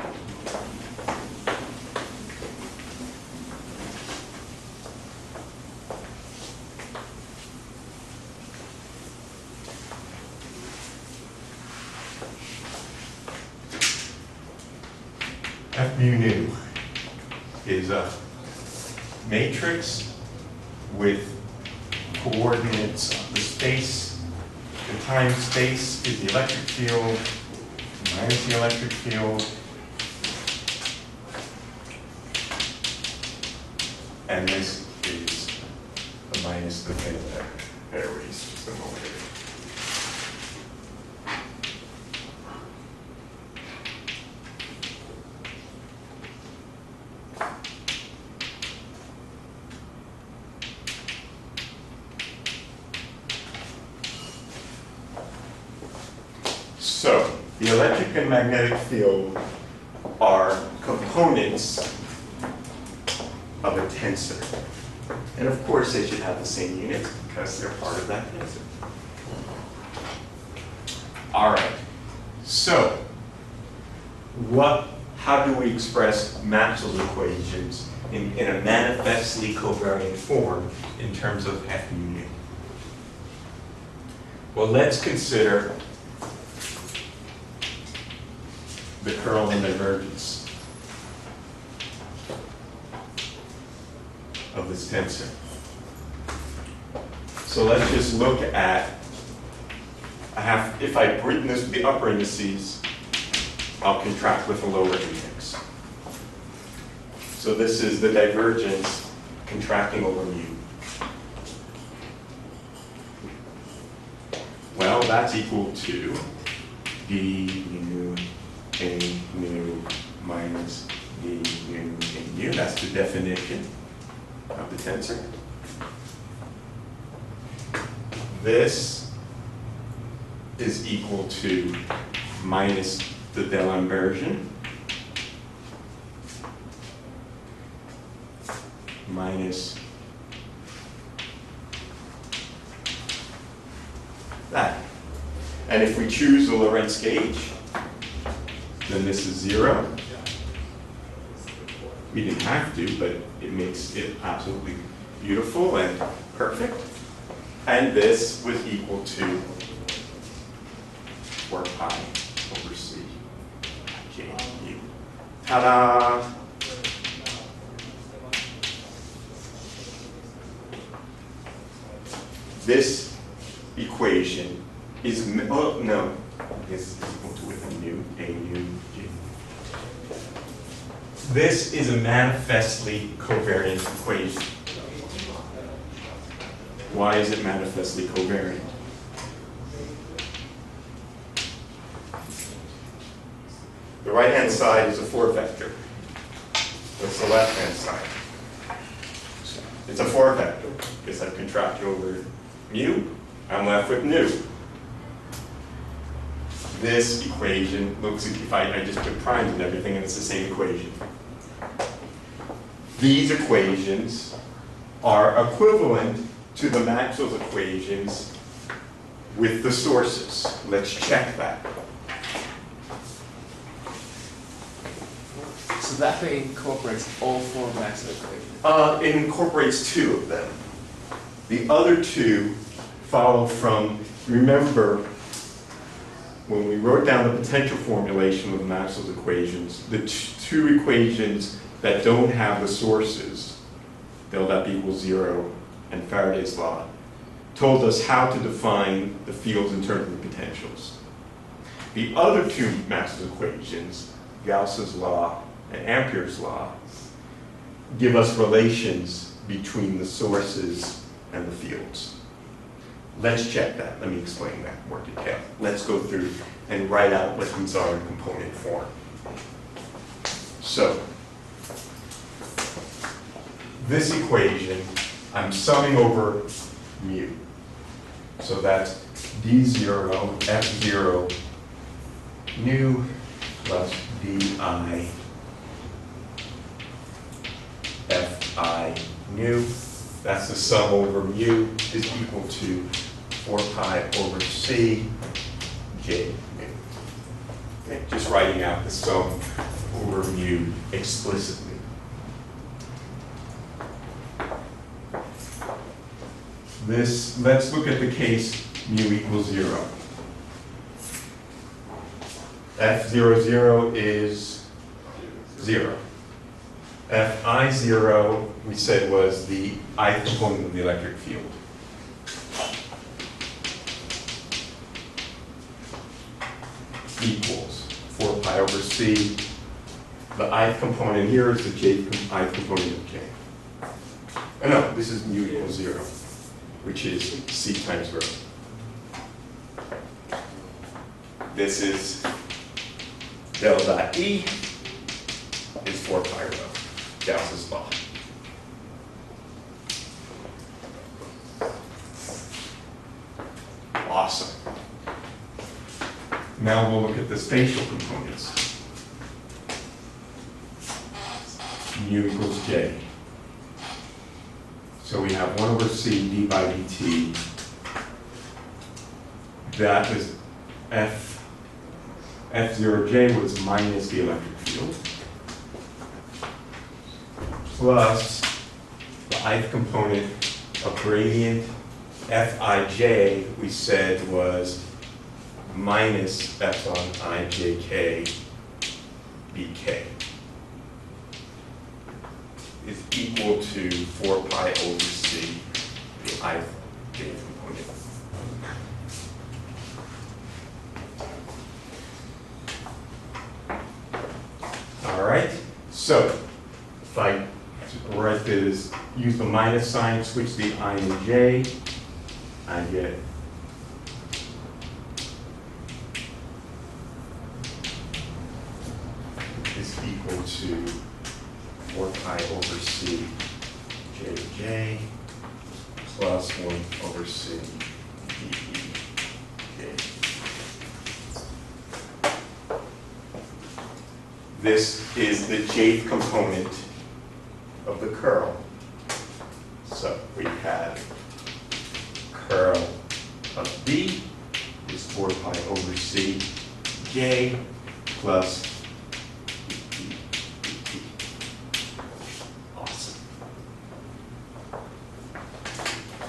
F mu nu is a matrix with coordinates of the space. The time space is the electric field minus the electric field. And this is the minus the thing there. There we just a moment. So, the electric and magnetic field are components of a tensor. And of course, they should have the same units because they're part of that tensor. All right. So, how do we express Maxwell's equations in a manifestly covariant form in terms of F mu nu? Well, let's consider the curl and divergence of this tensor. So let's just look at, if I've written this with the upper indices, I'll contract with the lower index. So this is the divergence contracting over mu. Well, that's equal to d mu a mu minus d mu in mu. That's the definition of the tensor. This is equal to minus the del inversion minus that. And if we choose the Lorentz gauge, then this is 0. We didn't have to, but it makes it absolutely beautiful and perfect. And this was equal to 4 pi over c j u. Ta-da! This equation is, oh no, this is equal to with a nu, g. This is a manifestly covariant equation. Why is it manifestly covariant? The right-hand side is a 4 vector. What's the left-hand side? It's a 4 vector, because I'm contracting over mu. I'm left with nu. This equation looks, if I just put primes and everything, and it's the same equation. These equations are equivalent to the Maxwell's equations with the sources. Let's check that. So that thing incorporates all 4 Maxwell equations. It incorporates 2 of them. The other 2 follow from, remember, when we wrote down the potential formulation of Maxwell's equations, the 2 equations that don't have the sources, del F equals 0 and Faraday's law, told us how to define the fields in terms of the potentials. The other 2 Maxwell's equations, Gauss's law and Ampere's law, give us relations between the sources and the fields. Let's check that. Let me explain that in more detail. Let's go through and write out what these are in component form. So, this equation, I'm summing over mu. So that's d0, f0, nu plus di fi nu. That's the sum over mu is equal to 4 pi over c j mu. Okay, just writing out the sum over mu explicitly. Let's look at the case mu equals 0. F00 is 0. Fi0, we said, was the ith component of the electric field. Equals 4 pi over c. The ith component here is the ith component of j. Oh no, this is mu equals 0, which is c times rho. This is del dot E is 4 pi rho. Gauss's law. Awesome. Now we'll look at the spatial components. Mu equals j. So we have 1 over c d by dt. That is F0j was minus the electric field, plus the ith component of gradient Fij, we said was minus epsilon ijk bk is equal to 4 pi over c, the ith j component. All right, so if I write this, use the minus sign, switch the I and j, I get is equal to 4 pi over c jj plus 1 over c dej. This is the jth component of the curl. So we have curl of B is 4 pi over c j plus dt. Awesome.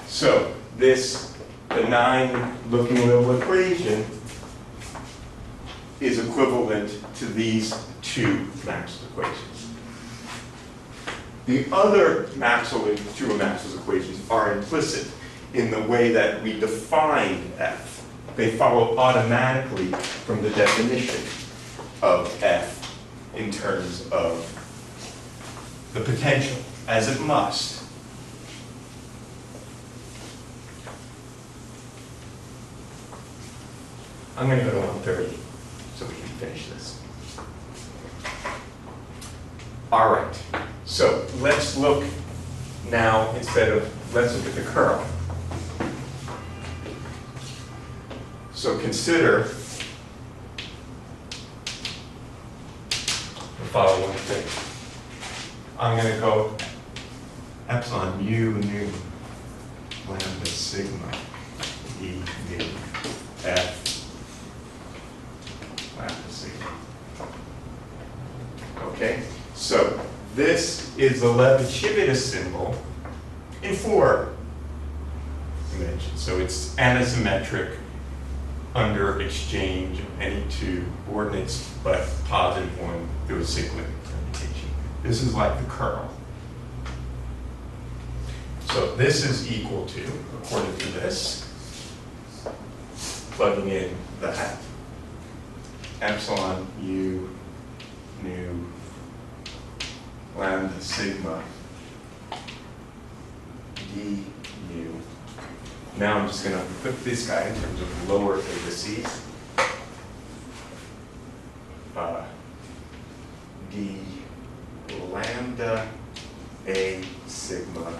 So this benign looking little equation is equivalent to these 2 Maxwell equations. The other two of Maxwell's equations are implicit in the way that we define F. They follow automatically from the definition of F in terms of the potential, as it must. I'm going to go to 1:30 so we can finish this. All right, so let's look now, let's look at the curl. So consider the following thing. I'm going to go epsilon mu nu lambda sigma e nu f lambda sigma. Okay, so this is the Levi-Civita symbol in 4 dimensions. So it's anisymmetric under exchange of any 2 coordinates, but positive one through a cyclic permutation. This is like the curl. So this is equal to, according to this, plugging in the hat, epsilon u nu lambda sigma d nu. Now I'm just going to put this guy in terms of lower indices. D lambda a sigma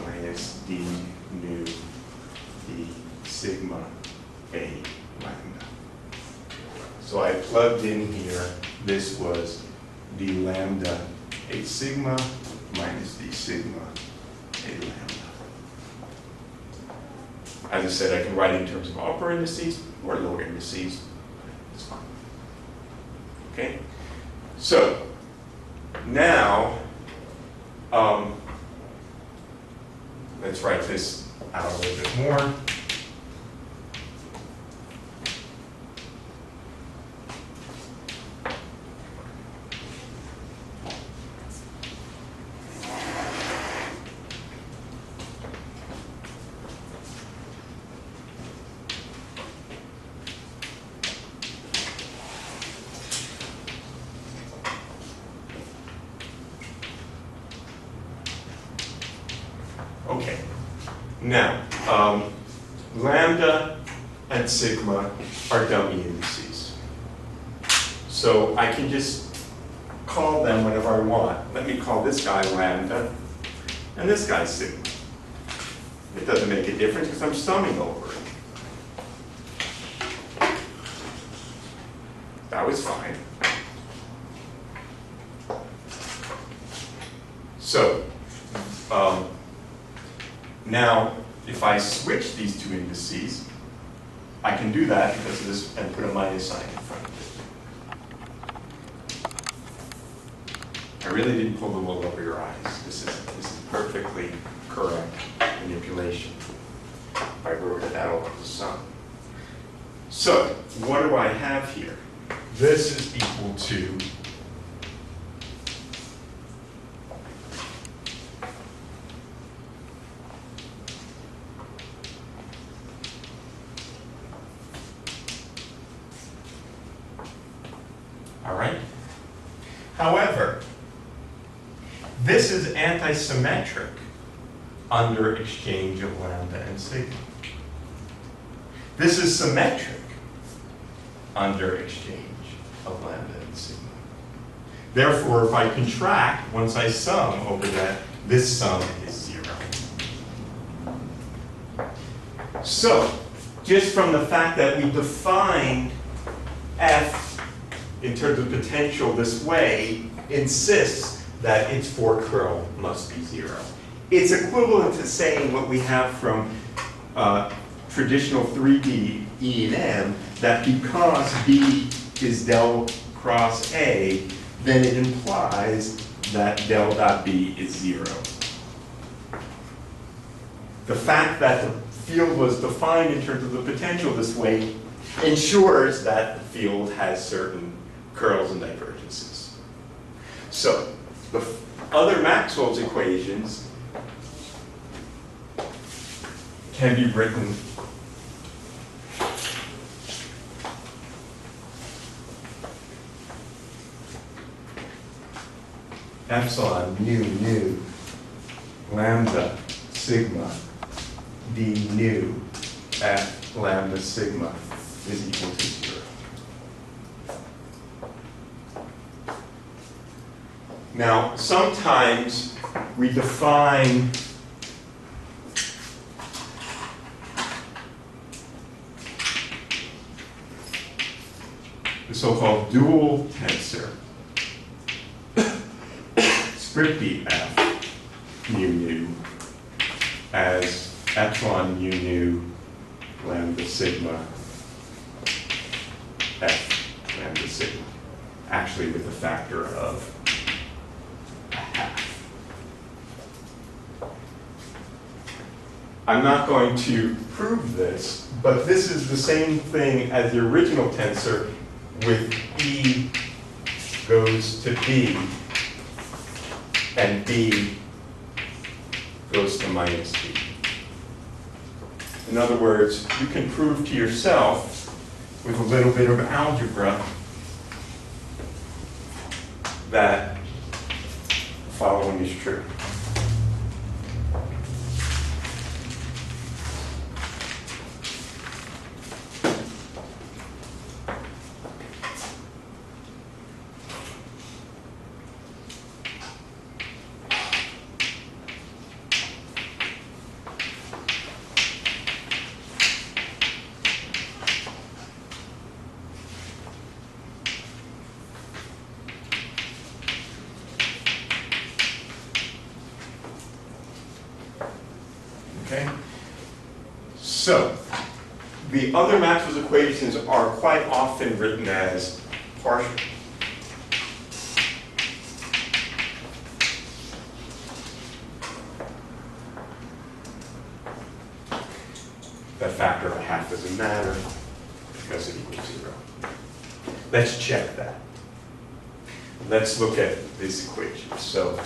minus d nu d sigma a lambda. So I plugged in here, this was d lambda a sigma minus d sigma a lambda. As I said, I can write it in terms of upper indices or lower indices. It's fine. Okay? So, now, let's write this out a little bit more. Okay, now, lambda and sigma are dummy indices. So I can just call them whenever I want. Let me call this guy lambda and this guy sigma. It doesn't make a difference because I'm summing over it. That was fine. So, now, if I switch these 2 indices, I can do that because of this and put a minus sign in front of it. I really didn't pull the wool over your eyes. This is perfectly correct manipulation. I wrote it out over the sum. So, what do I have here? This is equal to however, this is antisymmetric under exchange of lambda and sigma. This is symmetric under exchange of lambda and sigma. Therefore, if I contract, once I sum over that, this sum is 0. So, just from the fact that we defined f in terms of potential this way, insists that its for curl must be 0. It's equivalent to saying what we have from traditional 3D E and M, that because B is del cross A, then it implies that del dot B is 0. The fact that the field was defined in terms of the potential this way ensures that the field has certain curls and divergences. So, the other Maxwell's equations can be written epsilon mu nu lambda sigma d nu f lambda sigma is equal to 0. Now, sometimes we define the so-called dual tensor, script df mu nu, as epsilon mu nu lambda sigma f lambda sigma, actually with a factor of a half. I'm not going to prove this, but this is the same thing as the original tensor with E goes to B and B goes to minus B. In other words, you can prove to yourself with a little bit of algebra that the following is true. Okay? So, the other Maxwell's equations are quite often written as partial. That factor of a half doesn't matter because it equals 0. Let's check that. Let's look at this equation. So,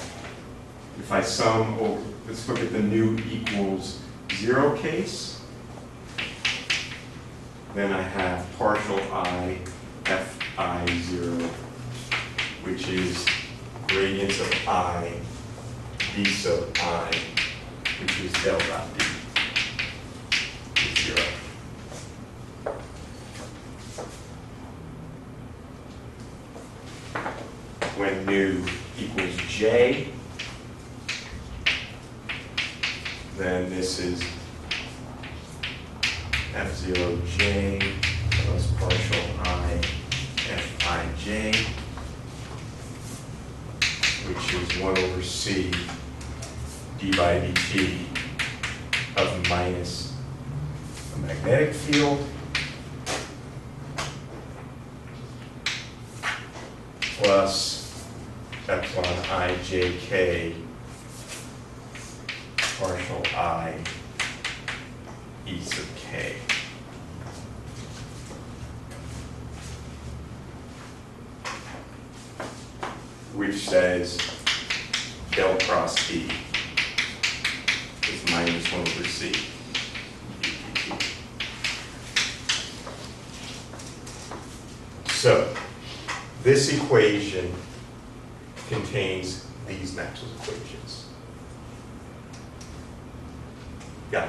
if I sum over, let's look at the nu equals 0 case. Then I have partial I fi 0, which is gradients of I, d sub I, which is del dot d, is 0. When nu equals j, then this is f0j plus partial I fij, which is 1 over c d by dt of minus the magnetic field plus epsilon ijk partial I e sub k. Which says del cross E is minus 1 over c dt. So, this equation contains these Maxwell's equations. Yeah.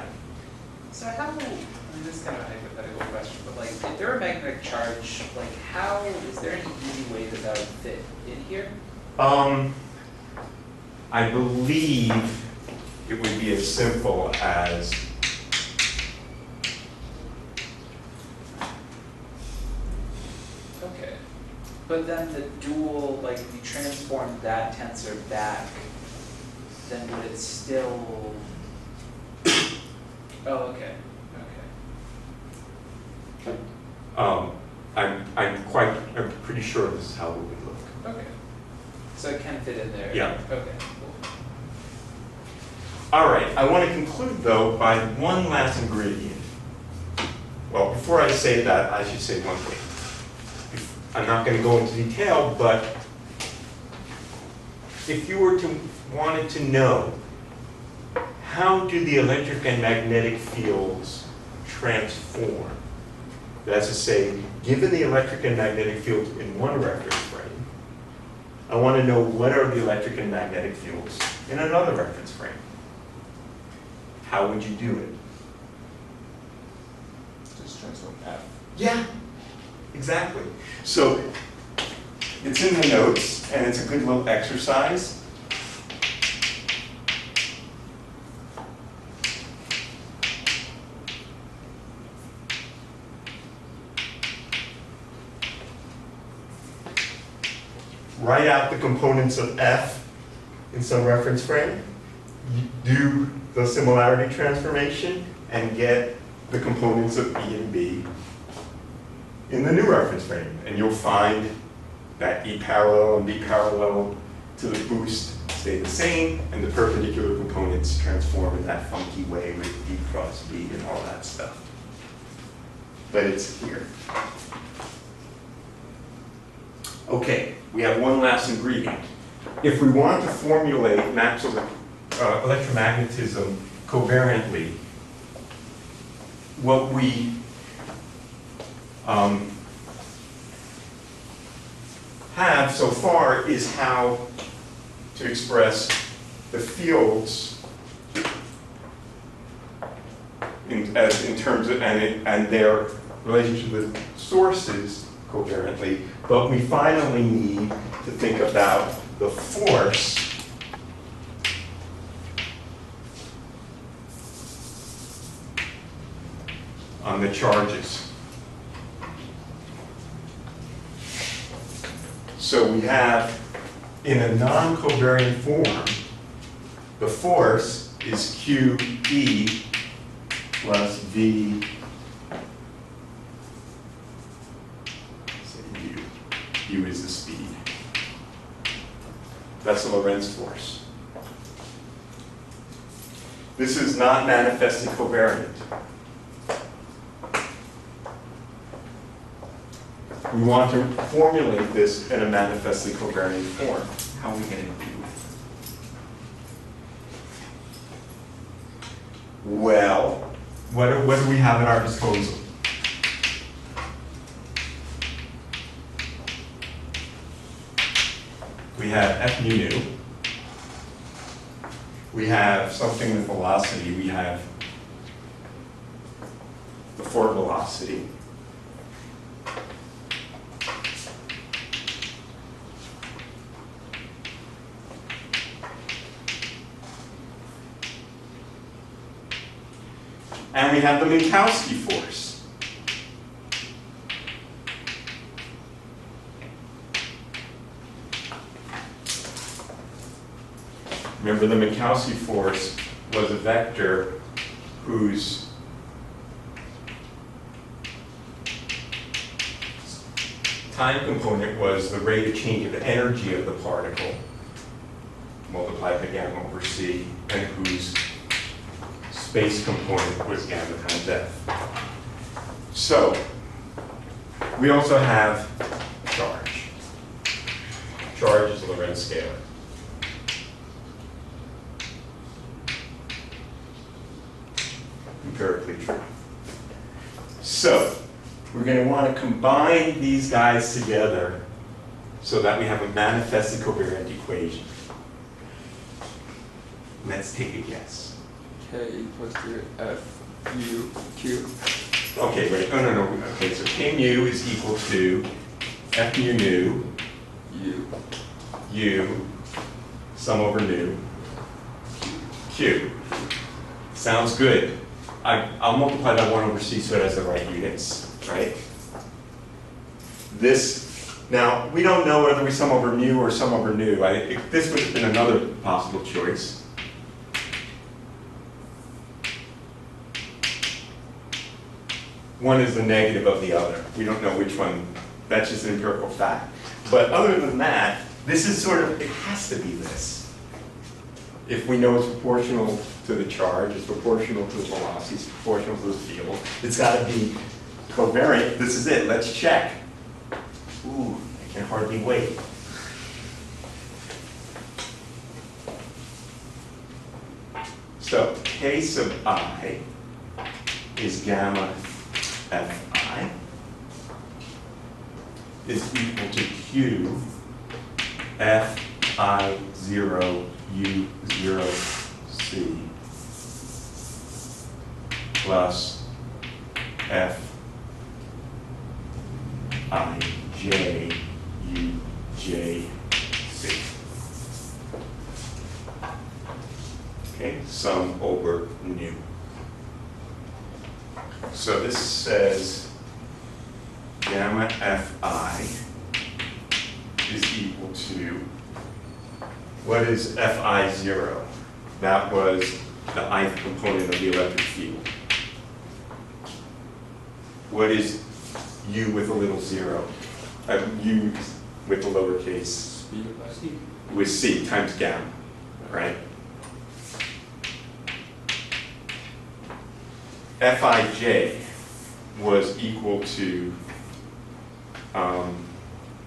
So how, I mean, this is kind of a hypothetical question, but like, if there were a magnetic charge, like how, is there any easy way that that would fit in here? I believe it would be as simple as Okay. But then the dual, like if you transform that tensor back, then would it still? Oh, okay. Okay. I'm pretty sure this is how it would look. Okay. So it can fit in there. Yeah. Okay. Cool. All right, I want to conclude though by one last ingredient. Well, before I say that, I should say one thing. I'm not going to go into detail, but if you were to wanted to know how do the electric and magnetic fields transform, that's to say, given the electric and magnetic fields in one reference frame, I want to know what are the electric and magnetic fields in another reference frame. How would you do it? Just transform F. Yeah, exactly. So It's in the notes, and it's a good little exercise. Write out the components of F in some reference frame, do the similarity transformation, and get the components of E and B in the new reference frame. And you'll find that E parallel and B parallel to the boost stay the same, and the perpendicular components transform in that funky way with D cross B and all that stuff. But it's here. Okay, we have one last ingredient. If we want to formulate Maxwell's electromagnetism covariantly, what we have so far is how to express the fields in terms of and their relationship with sources covariantly, but we finally need to think about the force on the charges. So we have, in a non-covariant form, the force is QE plus V, say U. U is the speed. That's the Lorentz force. This is not manifestly covariant. We want to formulate this in a manifestly covariant form. How are we going to do it? Well, what do we have at our disposal? We have F mu nu. We have something with velocity. We have the forward velocity. And we have the Minkowski force. Remember, the Minkowski force was a vector whose time component was the rate of change of energy of the particle multiplied by gamma over c, and whose space component was gamma times f. So, we also have charge. Charge is a Lorentz scalar. Empirically true. So, we're going to want to combine these guys together so that we have a manifestly covariant equation. Let's take a guess. K equals to F U Q. Okay, wait, no. Okay, so K mu is equal to F mu nu, U, sum over nu, Q. Sounds good. I'll multiply that 1 over c so it has the right units, right? This, now, we don't know whether we sum over mu or sum over nu. This would have been another possible choice. One is the negative of the other. We don't know which one. That's just an empirical fact. But other than that, this is sort of, it has to be this. If we know it's proportional to the charge, it's proportional to the velocity, it's proportional to the field, it's got to be covariant. This is it. Let's check. Ooh, I can hardly wait. So K sub I is gamma Fi is equal to Q Fi0 U0 C plus F I J U JC. Okay, sum over nu. So this says gamma Fi is equal to, what is Fi0? That was the ith component of the electric field. What is U with a little zero? U with a lowercase, Speed by C. with C times gamma, right? Fij was equal to, I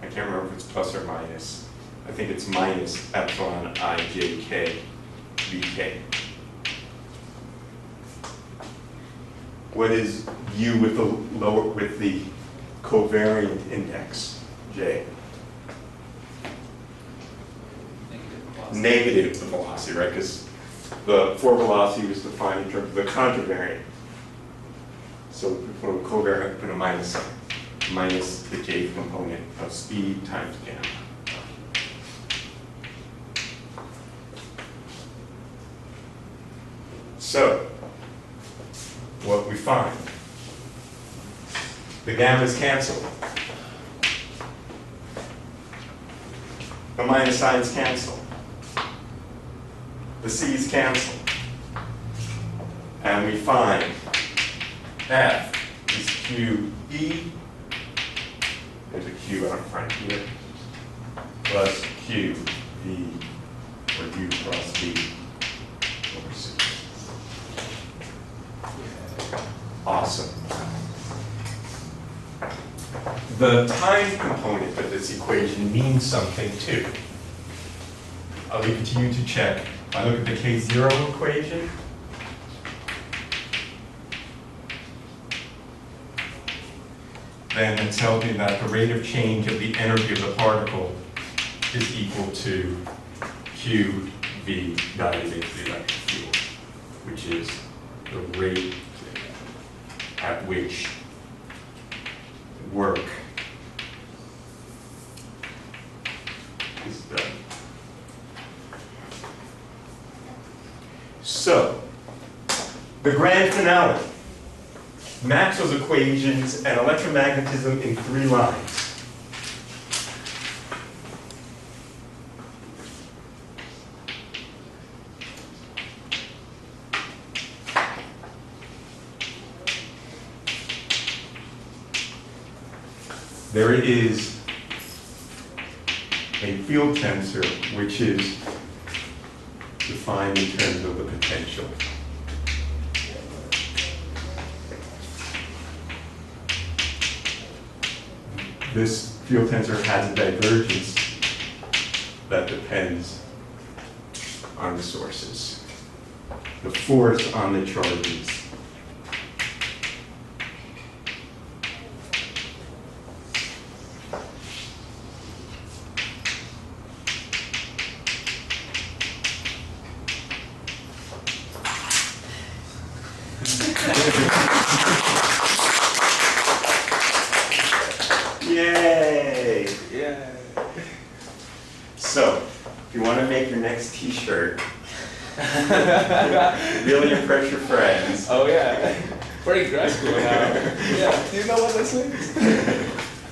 can't remember if it's plus or minus. I think it's minus epsilon ijk vk. What is U with the covariant index, J? Negative the velocity, right? Because the for velocity was defined in terms of the contravariant. So if we put a covariant, put a minus sign. Minus the J component of speed times gamma. So, what we find, the gammas cancel. The minus signs cancel. The C's cancel. And we find F is QE, there's a Q out front here, plus QV, or U plus V over C. Awesome. The time component of this equation means something too. I'll leave it to you to check. If I look at the K0 equation, then it tells me that the rate of change of the energy of the particle is equal to QV divided into the electric field, which is the rate at which work is done. So, the grand finale. Maxwell's equations and electromagnetism in 3 lines. There is a field tensor which is defined in terms of the potential. This field tensor has a divergence that depends on the sources. The force on the charges. Yay! Yeah. So, if you want to make your next t-shirt, really impress your friends. Oh yeah. We're in grad school now. Yeah. Do you know what this is?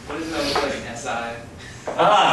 What does that look like, an SI? Ah!